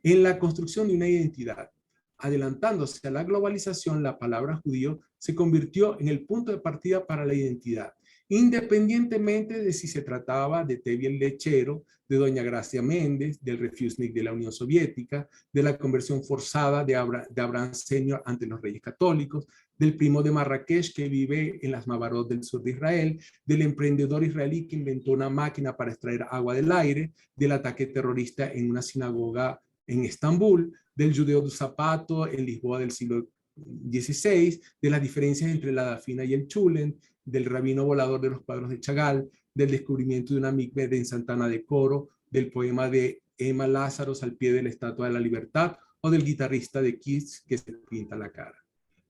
en la construcción de una identidad. Adelantándose a la globalización, la palabra judío se convirtió en el punto de partida para la identidad, independientemente de si se trataba de Tevi el Lechero, de Doña Gracia Méndez, del refusnik de la Unión Soviética, de la conversión forzada de Abraham Senior ante los reyes católicos, del primo de Marrakech que vive en las Mabarot del sur de Israel, del emprendedor israelí que inventó una máquina para extraer agua del aire, del ataque terrorista en una sinagoga en Estambul, del judeo de Zapato en Lisboa del siglo XVI, de las diferencias entre la Dafina y el Chulen, del rabino volador de los cuadros de Chagall, del descubrimiento de una mikve en Santana de Coro, del poema de Emma Lázaros al pie de la Estatua de la Libertad o del guitarrista de Kiss que se pinta la cara.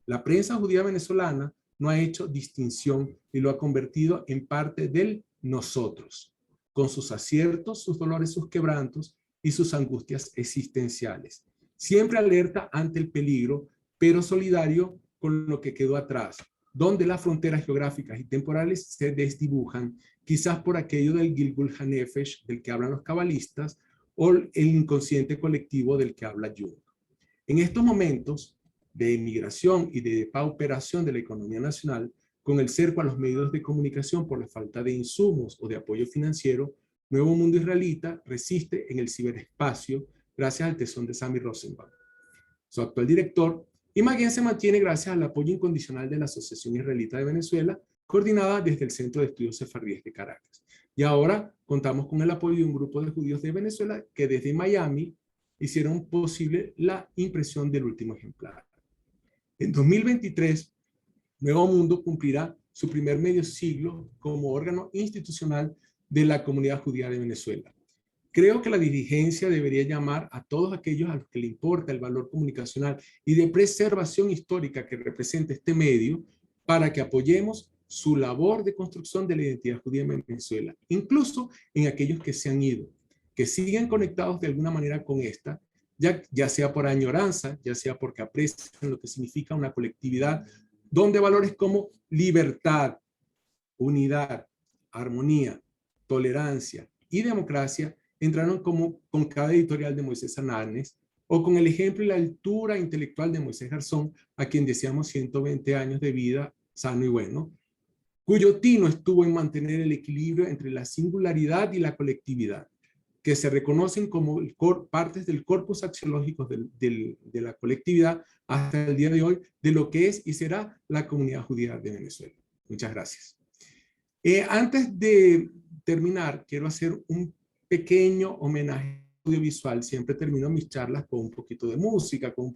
La prensa judía venezolana no ha hecho distinción y lo ha convertido en parte del nosotros, con sus aciertos, sus dolores, sus quebrantos y sus angustias existenciales. Siempre alerta ante el peligro, pero solidario con lo que quedó atrás, donde las fronteras geográficas y temporales se desdibujan, quizás por aquello del Gilgul Hanefesh del que hablan los cabalistas o el inconsciente colectivo del que habla Jung. En estos momentos de emigración y de depauperación de la economía nacional, con el cerco a los medios de comunicación por la falta de insumos o de apoyo financiero, Nuevo Mundo Israelita resiste en el ciberespacio gracias al tesón de Sami Rosenbaum, su actual director, y Maguen se mantiene gracias al apoyo incondicional de la Asociación Israelita de Venezuela, coordinada desde el Centro de Estudios Sefardíes de Caracas. Y ahora contamos con el apoyo de un grupo de judíos de Venezuela que desde Miami hicieron posible la impresión del último ejemplar. En 2023, Nuevo Mundo cumplirá su primer medio siglo como órgano institucional de la comunidad judía de Venezuela. Creo que la dirigencia debería llamar a todos aquellos a los que le importa el valor comunicacional y de preservación histórica que representa este medio para que apoyemos su labor de construcción de la identidad judía en Venezuela, incluso en aquellos que se han ido, que siguen conectados de alguna manera con esta, ya sea por añoranza, ya sea porque aprecian lo que significa una colectividad donde valores como libertad, unidad, armonía, tolerancia y democracia entraron como con cada editorial de Moisés Ananes o con el ejemplo y la altura intelectual de Moisés Garzón, a quien deseamos 120 años de vida sano y bueno, cuyo tino estuvo en mantener el equilibrio entre la singularidad y la colectividad. que se reconocen como partes del corpus axiológico de la colectividad hasta el día de hoy, de lo que es y será la comunidad judía de Venezuela. Muchas gracias. Antes de terminar, quiero hacer un pequeño homenaje audiovisual. Siempre termino mis charlas con un poquito de música, con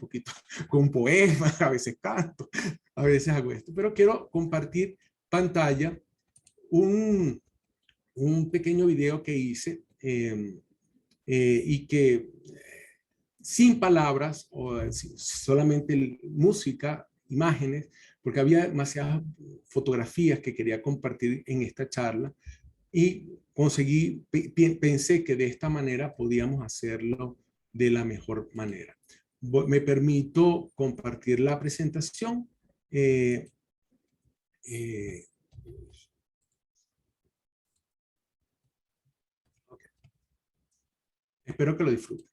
un poema, a veces canto, a veces hago esto, pero quiero compartir pantalla un pequeño video que hice y que sin palabras, solamente música, imágenes, porque había demasiadas fotografías que quería compartir en esta charla y pensé que de esta manera podíamos hacerlo de la mejor manera. Me permito compartir la presentación. Okay. Espero que lo disfruten.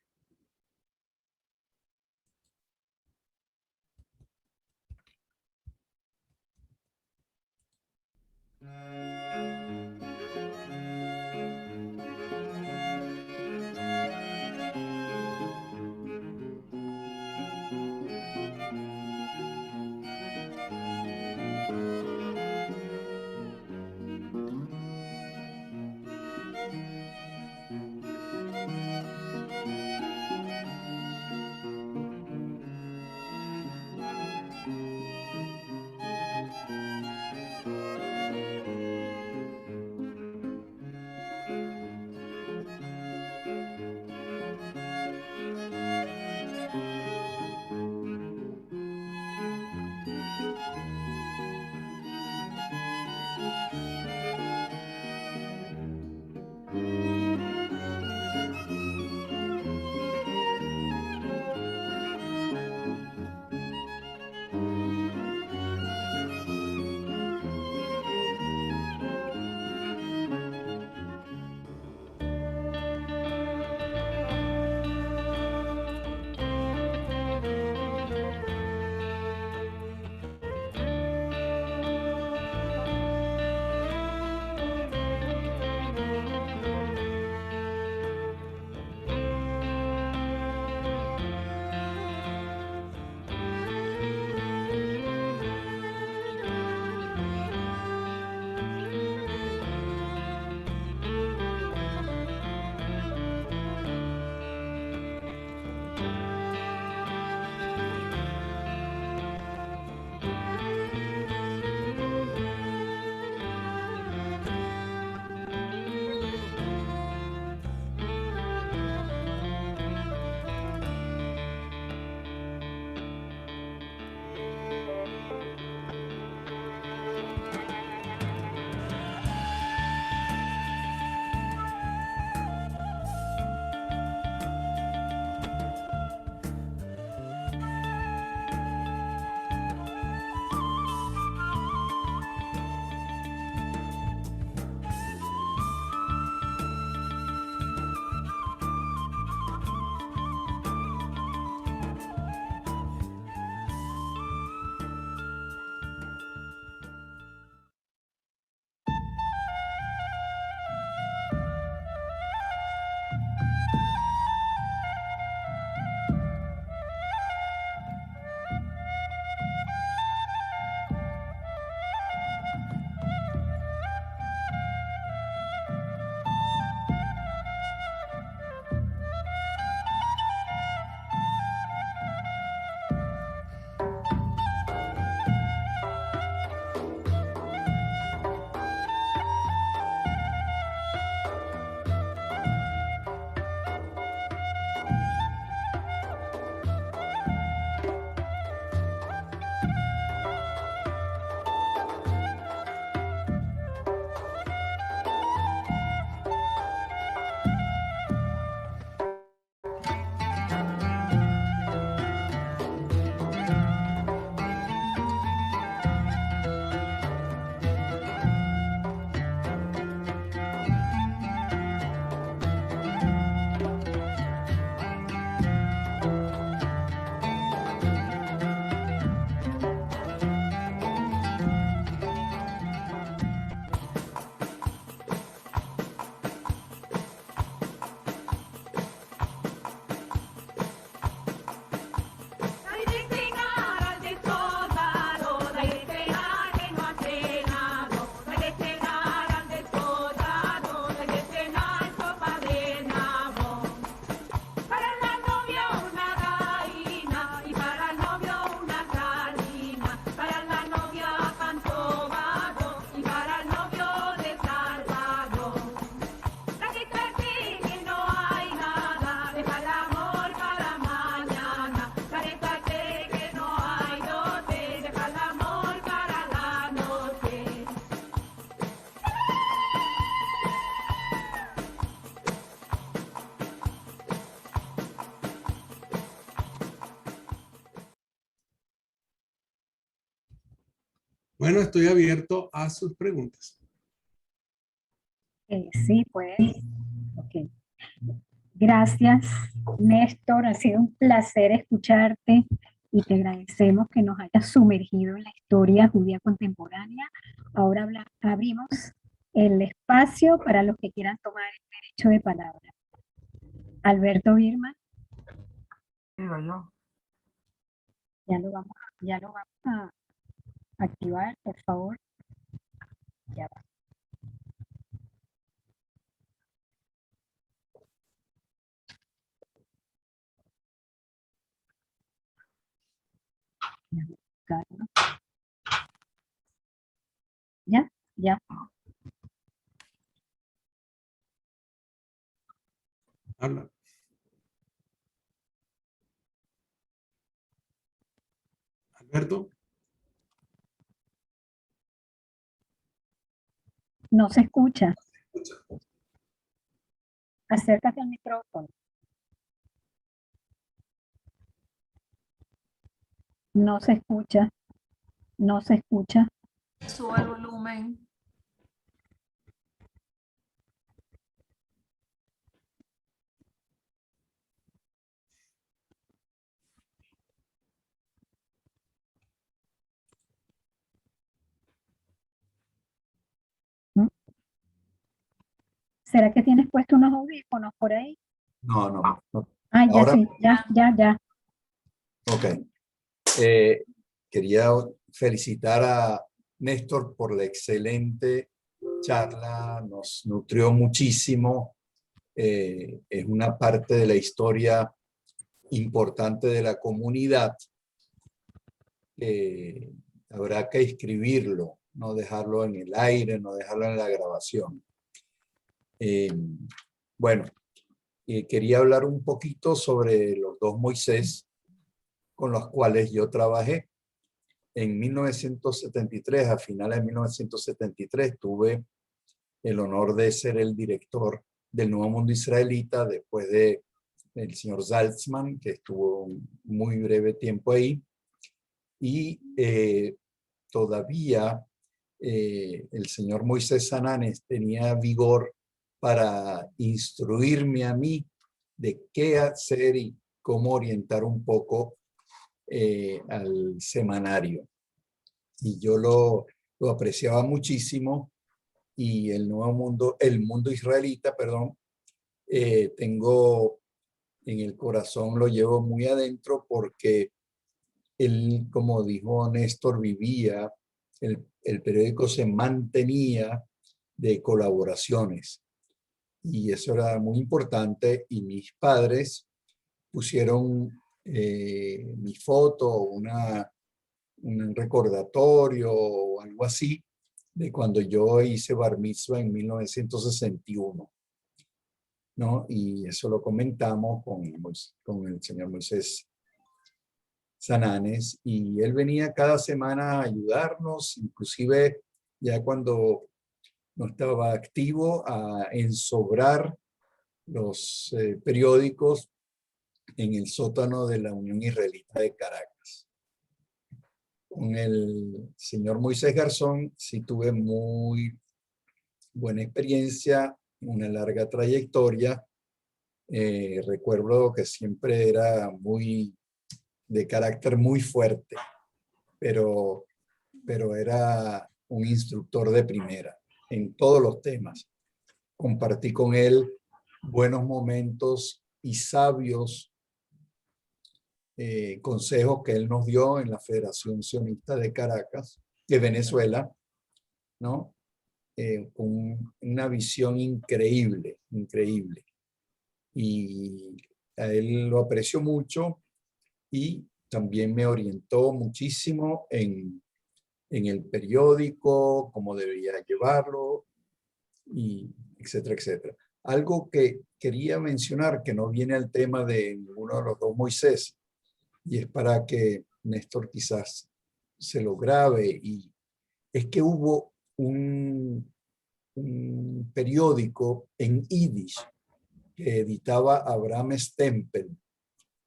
Bueno, estoy abierto a sus preguntas. Sí, pues. Ok. Gracias, Néstor. Ha sido un placer escucharte y te agradecemos que nos hayas sumergido en la historia judía contemporánea. Ahora abrimos el espacio para los que quieran tomar el derecho de palabra. Alberto Birman, Digo yo. ya lo vamos a activar, por favor. Ya va. Carlos. Ya, ya. Habla. Alberto. No se escucha. Acércate al micrófono. No se escucha. No se escucha. Suba el volumen. ¿Será que tienes puesto unos audífonos por ahí? No, no, no. Ah, ya Ahora, sí, ya. ok. Quería felicitar a Néstor por la excelente charla, nos nutrió muchísimo. Es una parte de la historia importante de la comunidad. Habrá que escribirlo, no dejarlo en el aire, no dejarlo en la grabación. Bueno, quería hablar un poquito sobre los dos Moisés con los cuales yo trabajé. En 1973, a finales de 1973, tuve el honor de ser el director del Nuevo Mundo Israelita después del señor Saltzman, que estuvo un muy breve tiempo ahí. Y todavía el señor Moisés Sananes tenía vigor para instruirme a mí de qué hacer y cómo orientar un poco al semanario. Y yo lo apreciaba muchísimo, y el mundo israelita, perdón, tengo en el corazón, lo llevo muy adentro, porque él, como dijo Néstor, vivía, el periódico se mantenía de colaboraciones, y eso era muy importante, y mis padres pusieron mi foto, un recordatorio o algo así, de cuando yo hice Bar Mitzvah en 1961, ¿no? Y eso lo comentamos con el señor Moisés Sananes, y él venía cada semana a ayudarnos, inclusive ya cuando no estaba activo, a ensobrar los periódicos en el sótano de la Unión Israelita de Caracas. Con el señor Moisés Garzón sí tuve muy buena experiencia, una larga trayectoria. Recuerdo que siempre era de carácter muy fuerte, pero era un instructor de primera en todos los temas. Compartí con él buenos momentos y sabios consejos que él nos dio en la Federación Sionista de Caracas, de Venezuela, ¿no? Con una visión increíble, increíble. Y a él lo aprecio mucho, y también me orientó muchísimo en el periódico, cómo debía llevarlo, y etcétera, etcétera. Algo que quería mencionar, que no viene al tema de ninguno de los dos Moisés, y es para que Néstor quizás se lo grabe, y es que hubo un periódico en Yiddish que editaba Abraham Stempel.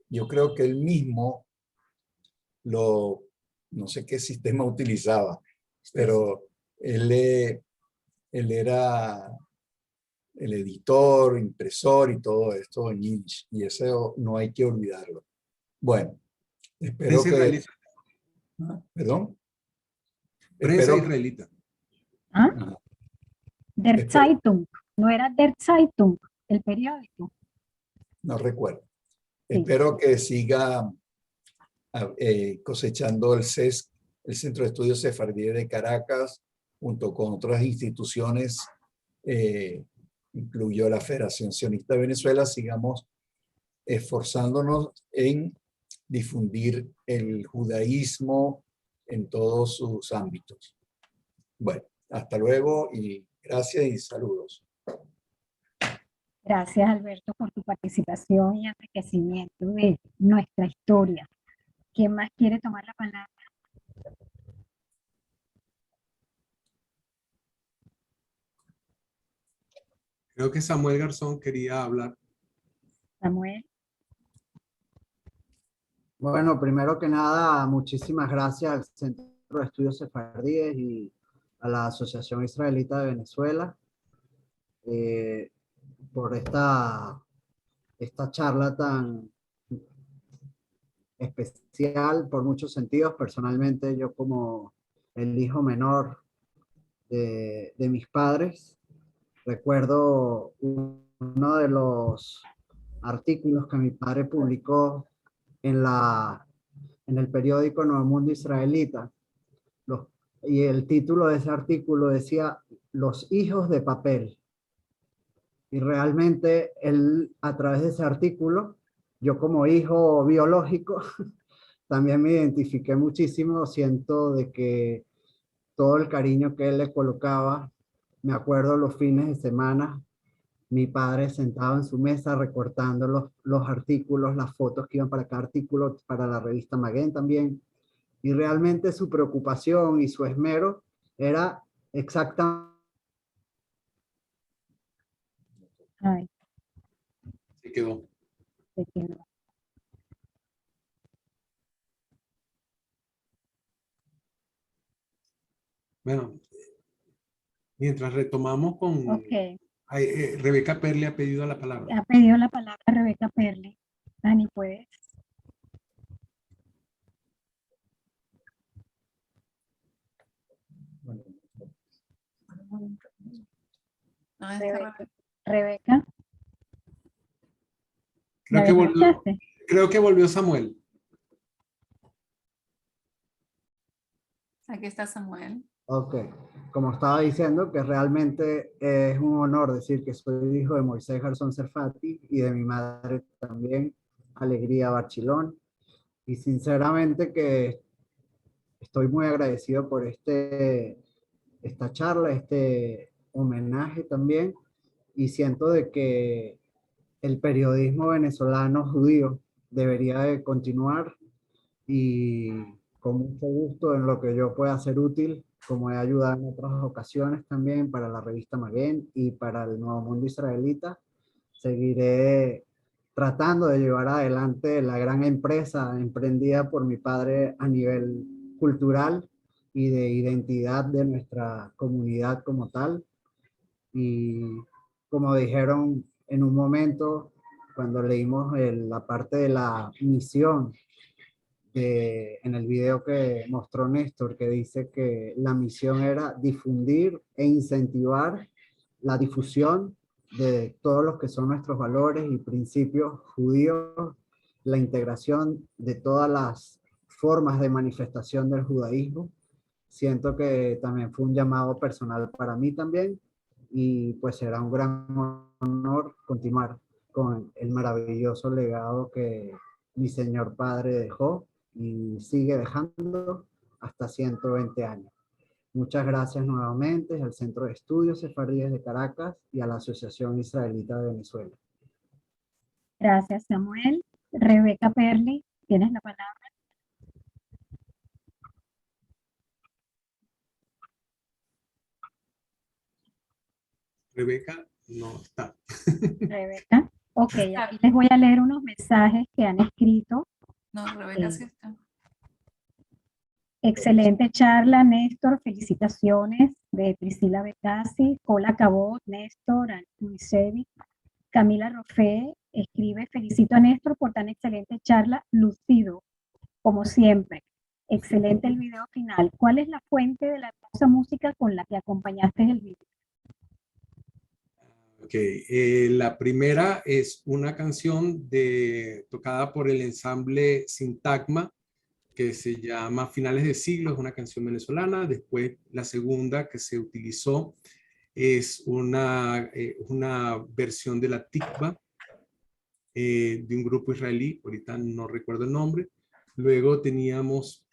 Yo creo que él mismo no sé qué sistema utilizaba, pero él era el editor, impresor y todo esto en Inch, y eso no hay que olvidarlo. Bueno, espero Prensa que... israelita. ¿Perdón? Prensa Espero... israelita. ¿Ah? Ajá. Der Espero- Zeitung, no era Der Zeitung, el periódico. No recuerdo. Sí. Espero que siga cosechando el CESC, el Centro de Estudios Sefardíes de Caracas, junto con otras instituciones, incluyó la Federación Sionista de Venezuela, sigamos esforzándonos en difundir el judaísmo en todos sus ámbitos. Bueno, hasta luego y gracias y saludos. Gracias, Alberto, por tu participación y enriquecimiento de nuestra historia. ¿Quién más quiere tomar la palabra? Creo que Samuel Garzón quería hablar. Samuel. Bueno, primero que nada, muchísimas gracias al Centro de Estudios Sefardíes y a la Asociación Israelita de Venezuela por esta charla tan especial por muchos sentidos. Personalmente, yo como el hijo menor de mis padres, recuerdo uno de los artículos que mi padre publicó en el periódico Nuevo Mundo Israelita. Y el título de ese artículo decía Los hijos de papel. Y realmente él, a través de ese artículo, yo como hijo biológico, también me identifiqué muchísimo. Siento de que todo el cariño que él le colocaba, me acuerdo los fines de semana, mi padre sentado en su mesa recortando los artículos, las fotos que iban para cada artículo, para la revista Maguen también. Y realmente su preocupación y su esmero era exactamente... Ay, Se quedó. se quedó. Bueno, mientras retomamos con... Ok, Rebeca Perle ha pedido la palabra. ha pedido la palabra Rebeca Perle. Dani, ¿puedes? No, está Rebeca. Rebeca, Creo ¿la que volvió, escuchaste? creo que volvió Samuel. Aquí está Samuel. Ok, como estaba diciendo, que realmente es un honor decir que soy hijo de Moisés Garzón Serfati y de mi madre también, Alegría Barchilón. Y sinceramente que estoy muy agradecido por esta charla, este homenaje también. Y siento de que el periodismo venezolano judío debería de continuar y con mucho gusto en lo que yo pueda ser útil, como he ayudado en otras ocasiones también para la revista Maguen y para el Nuevo Mundo Israelita, seguiré tratando de llevar adelante la gran empresa emprendida por mi padre a nivel cultural y de identidad de nuestra comunidad como tal. Y como dijeron en un momento, cuando leímos la parte de la misión en el video que mostró Néstor, que dice que la misión era difundir e incentivar la difusión de todos los que son nuestros valores y principios judíos, la integración de todas las formas de manifestación del judaísmo. Siento que también fue un llamado personal para mí también y pues será un gran honor continuar con el maravilloso legado que mi señor padre dejó y sigue dejando hasta 120 años. Muchas gracias nuevamente al Centro de Estudios Sefardíes de Caracas y a la Asociación Israelita de Venezuela. Gracias, Samuel. Rebeca Perle, tienes la palabra. Rebeca no está. Rebeca. Ok, aquí les voy a leer unos mensajes que han escrito. No, Rebeca sí está. Excelente charla, Néstor. Felicitaciones de Priscila Becasi, Cola Cabot, Néstor, Antuisevi. Camila Rofé escribe: felicito a Néstor por tan excelente charla, lucido, como siempre. Excelente el video final. ¿Cuál es la fuente de la hermosa música con la que acompañaste el video? Ok, la primera es una canción tocada por el ensamble Sintagma, que se llama Finales de Siglo, es una canción venezolana. Después, la segunda que se utilizó es una versión de la Tikva, de un grupo israelí, ahorita no recuerdo el nombre. Luego teníamos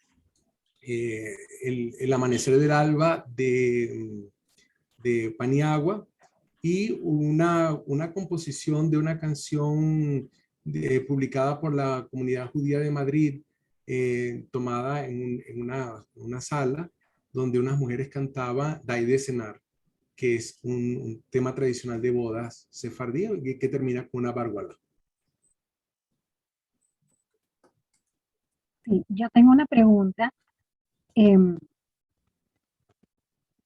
el Amanecer del Alba de Paniagua, y una composición de una canción publicada por la comunidad judía de Madrid, tomada en una sala donde unas mujeres cantaban Dai de cenar, que es un tema tradicional de bodas sefardí que termina con una barguala. Sí, yo tengo una pregunta.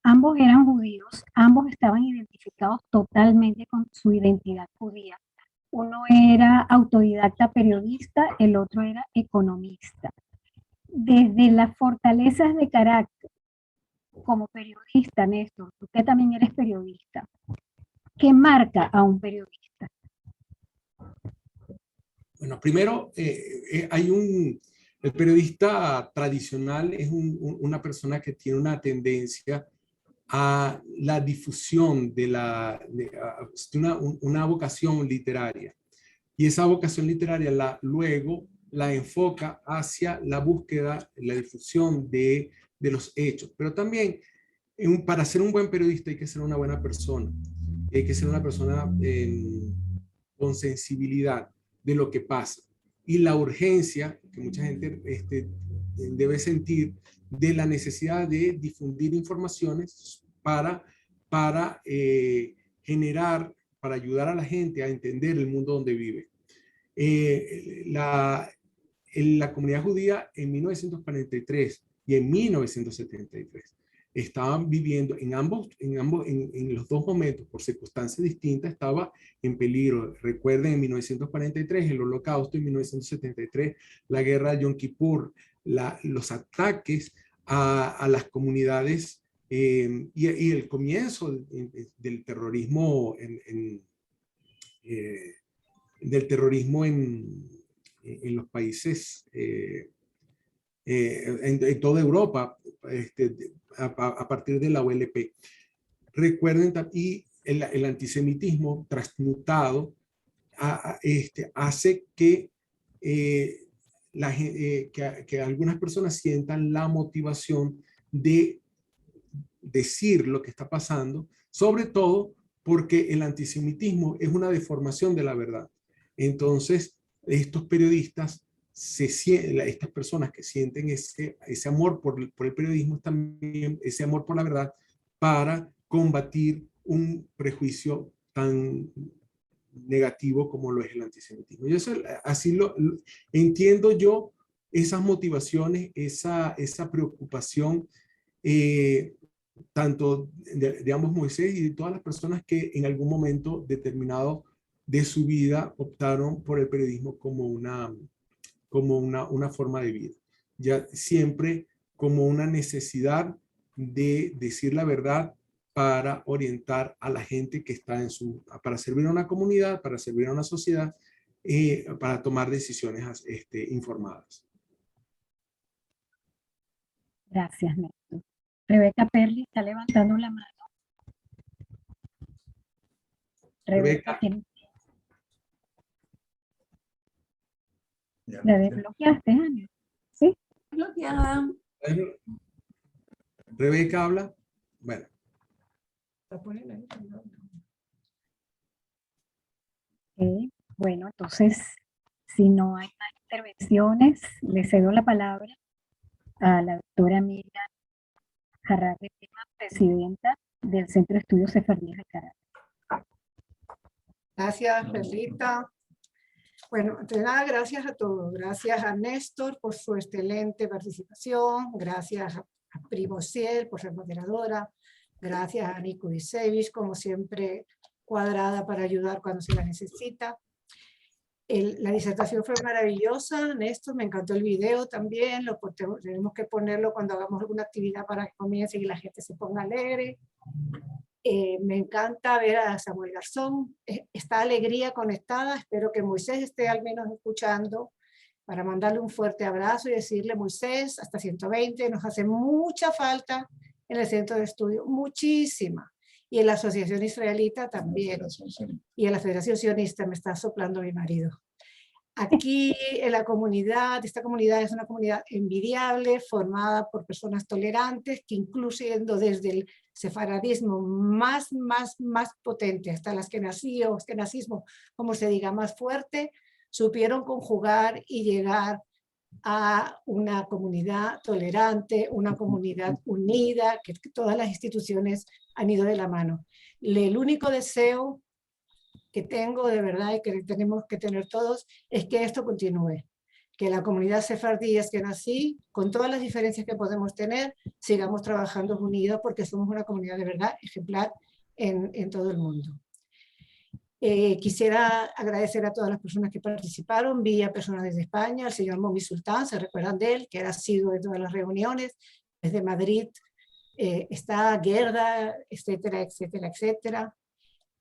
Ambos eran judíos, ambos estaban identificados totalmente con su identidad judía. Uno era autodidacta periodista, el otro era economista. Desde las fortalezas de carácter, como periodista, Néstor, tú que también eres periodista, ¿qué marca a un periodista? Bueno, primero, el periodista tradicional es una persona que tiene una tendencia a la difusión de una vocación literaria. Y esa vocación literaria luego la enfoca hacia la búsqueda, la difusión de los hechos. Pero también, para ser un buen periodista hay que ser una buena persona. Hay que ser una persona con sensibilidad de lo que pasa. Y la urgencia que mucha gente debe sentir de la necesidad de difundir informaciones para generar, para ayudar a la gente a entender el mundo donde vive. La comunidad judía en 1943 y en 1973 estaban viviendo en los dos momentos, por circunstancias distintas, estaba en peligro. Recuerden, en 1943 el Holocausto, en 1973 la guerra de Yom Kippur, los ataques a las comunidades, y el comienzo del terrorismo en los países, en toda Europa, a partir de la OLP. Recuerden, y el antisemitismo transmutado hace que, que algunas personas sientan la motivación de decir lo que está pasando, sobre todo porque el antisemitismo es una deformación de la verdad. Entonces, estos periodistas, estas personas que sienten ese amor por el periodismo, también ese amor por la verdad, para combatir un prejuicio tan negativo como lo es el antisemitismo. Y eso, así lo entiendo yo, esas motivaciones, esa preocupación, tanto de ambos Moisés y de todas las personas que en algún momento determinado de su vida optaron por el periodismo como una forma de vida. Ya siempre como una necesidad de decir la verdad para orientar a la gente que está para servir a una comunidad, para servir a una sociedad, para tomar decisiones informadas. Gracias, Néstor. Rebeca Perli está levantando la mano. Rebeca, ¿la desbloqueaste, Ana? ¿Sí? Bloqueada. Rebeca habla. Bueno. Okay. Bueno, entonces, si no hay más intervenciones, le cedo la palabra a la doctora Miriam Jarrate, presidenta del Centro de Estudios Sefardíes de Caracas. Gracias, Felita. Bueno, antes de nada, gracias a todos. Gracias a Néstor por su excelente participación. Gracias a Primo Ciel por ser moderadora. Gracias a Nico Isevich, como siempre, cuadrada para ayudar cuando se la necesita. La disertación fue maravillosa, Néstor, me encantó el video también. Tenemos que ponerlo cuando hagamos alguna actividad para que comience y la gente se ponga alegre. Me encanta ver a Samuel Garzón, está Alegría conectada, espero que Moisés esté al menos escuchando para mandarle un fuerte abrazo y decirle, Moisés, hasta 120, nos hace mucha falta en el centro de estudio, muchísima, y en la Asociación Israelita también, y en la Federación Sionista, me está soplando mi marido. Aquí en la comunidad, esta comunidad es una comunidad envidiable, formada por personas tolerantes, que incluyendo desde el sefaradismo más potente, hasta el askenazismo, como se diga, más fuerte, supieron conjugar y llegar a una comunidad tolerante, una comunidad unida, que todas las instituciones han ido de la mano. El único deseo que tengo de verdad y que tenemos que tener todos es que esto continúe, que la comunidad sefardí askenazí, con todas las diferencias que podemos tener, sigamos trabajando unidos porque somos una comunidad de verdad ejemplar en todo el mundo. Quisiera agradecer a todas las personas que participaron, vi a personas desde España, al señor Momi Sultán, se recuerdan de él, que era asiduo de todas las reuniones, desde Madrid está Gerda, etcétera, etcétera, etcétera.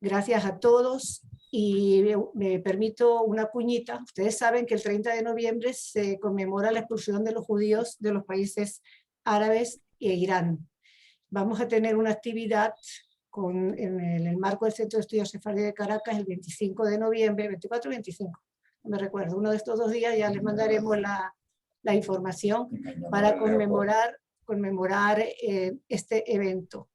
Gracias a todos y me permito una cuñita. Ustedes saben que el 30 de noviembre se conmemora la expulsión de los judíos de los países árabes e Irán. Vamos a tener una actividad en el marco del Centro de Estudios Sefardí de Caracas el 25 de noviembre, 24 o 25, no me recuerdo, uno de estos 2 días ya les mandaremos la información para conmemorar este evento.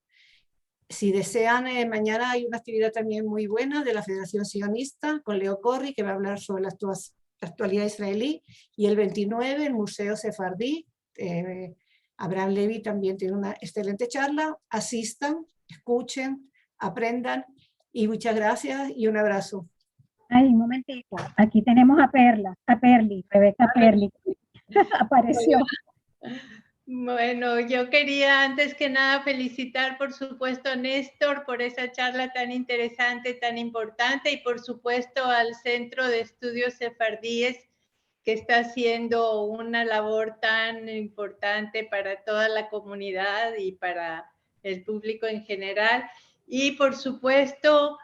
Si desean, mañana hay una actividad también muy buena de la Federación Sionista con Leo Corri, que va a hablar sobre la actualidad israelí, y el 29 el Museo Sefardí, Abraham Levy también tiene una excelente charla. Asistan, escuchen, aprendan, y muchas gracias y un abrazo. Ay, un momentito, aquí tenemos a Perli, Rebeca Perli, apareció. Bueno, yo quería antes que nada felicitar por supuesto a Néstor por esa charla tan interesante, tan importante, y por supuesto al Centro de Estudios Sefardíes que está haciendo una labor tan importante para toda la comunidad y para el público en general. Y por supuesto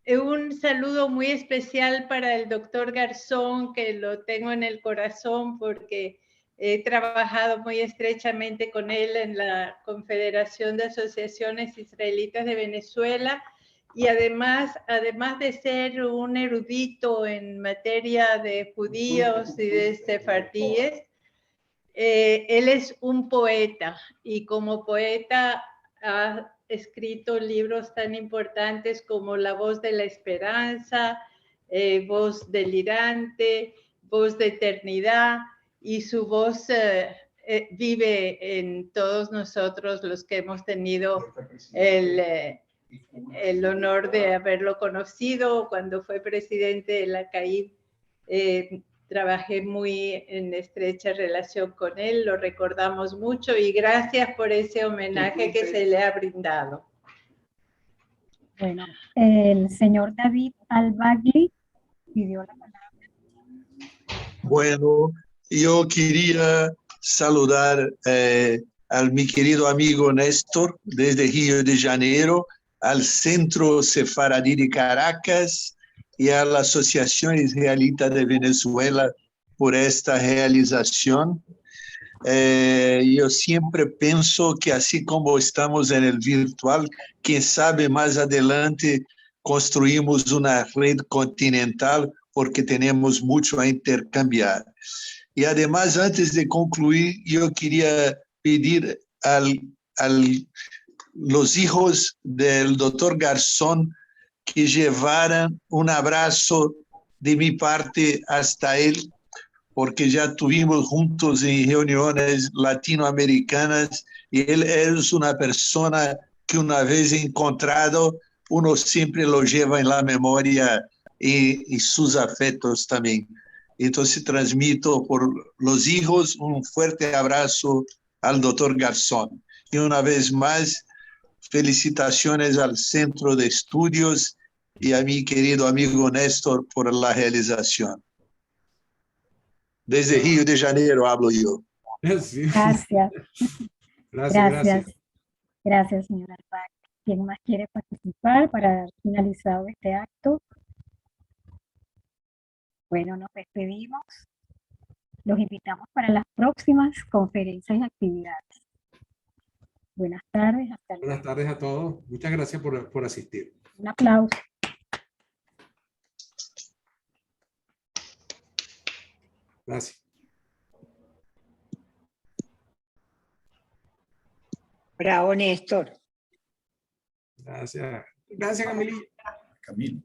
un saludo muy especial para el doctor Garzón, que lo tengo en el corazón porque he trabajado muy estrechamente con él en la Confederación de Asociaciones Israelitas de Venezuela, y además de ser un erudito en materia de judíos y de sefardíes, él es un poeta, y como poeta ha escrito libros tan importantes como La Voz de la Esperanza, Voz Delirante, Voz de Eternidad, y su voz vive en todos nosotros los que hemos tenido el honor de haberlo conocido. Cuando fue presidente de la CAIB, trabajé muy en estrecha relación con él, lo recordamos mucho, y gracias por ese homenaje que se le ha brindado. Bueno, el señor David Al-Bagli pidió la palabra. Bueno, yo quería saludar a mi querido amigo Néstor desde Río de Janeiro, al Centro Sefaradí de Caracas y a la Asociación Israelita de Venezuela por esta realización. Yo siempre pienso que así como estamos en el virtual, quién sabe más adelante construimos una red continental porque tenemos mucho a intercambiar. Y además, antes de concluir, yo quería pedir a los hijos del doctor Garzón que llevaran un abrazo de mi parte hasta él, porque ya tuvimos juntos en reuniones latinoamericanas y él es una persona que una vez encontrado, uno siempre lo lleva en la memoria y sus afectos también. Entonces transmito por los hijos un fuerte abrazo al doctor Garzón. Y una vez más, felicitaciones al Centro de Estudios y a mi querido amigo Néstor por la realización. Desde Río de Janeiro hablo yo. Sí. Gracias. Gracias. Gracias, señora Alpac. ¿Quién más quiere participar para dar finalizado este acto? Bueno, nos despedimos. Los invitamos para las próximas conferencias y actividades. Buenas tardes. Hasta luego. Buenas tardes a todos. Muchas gracias por asistir. Un aplauso. Gracias. Bravo, Néstor. Gracias. Gracias, Camilo. Camilo.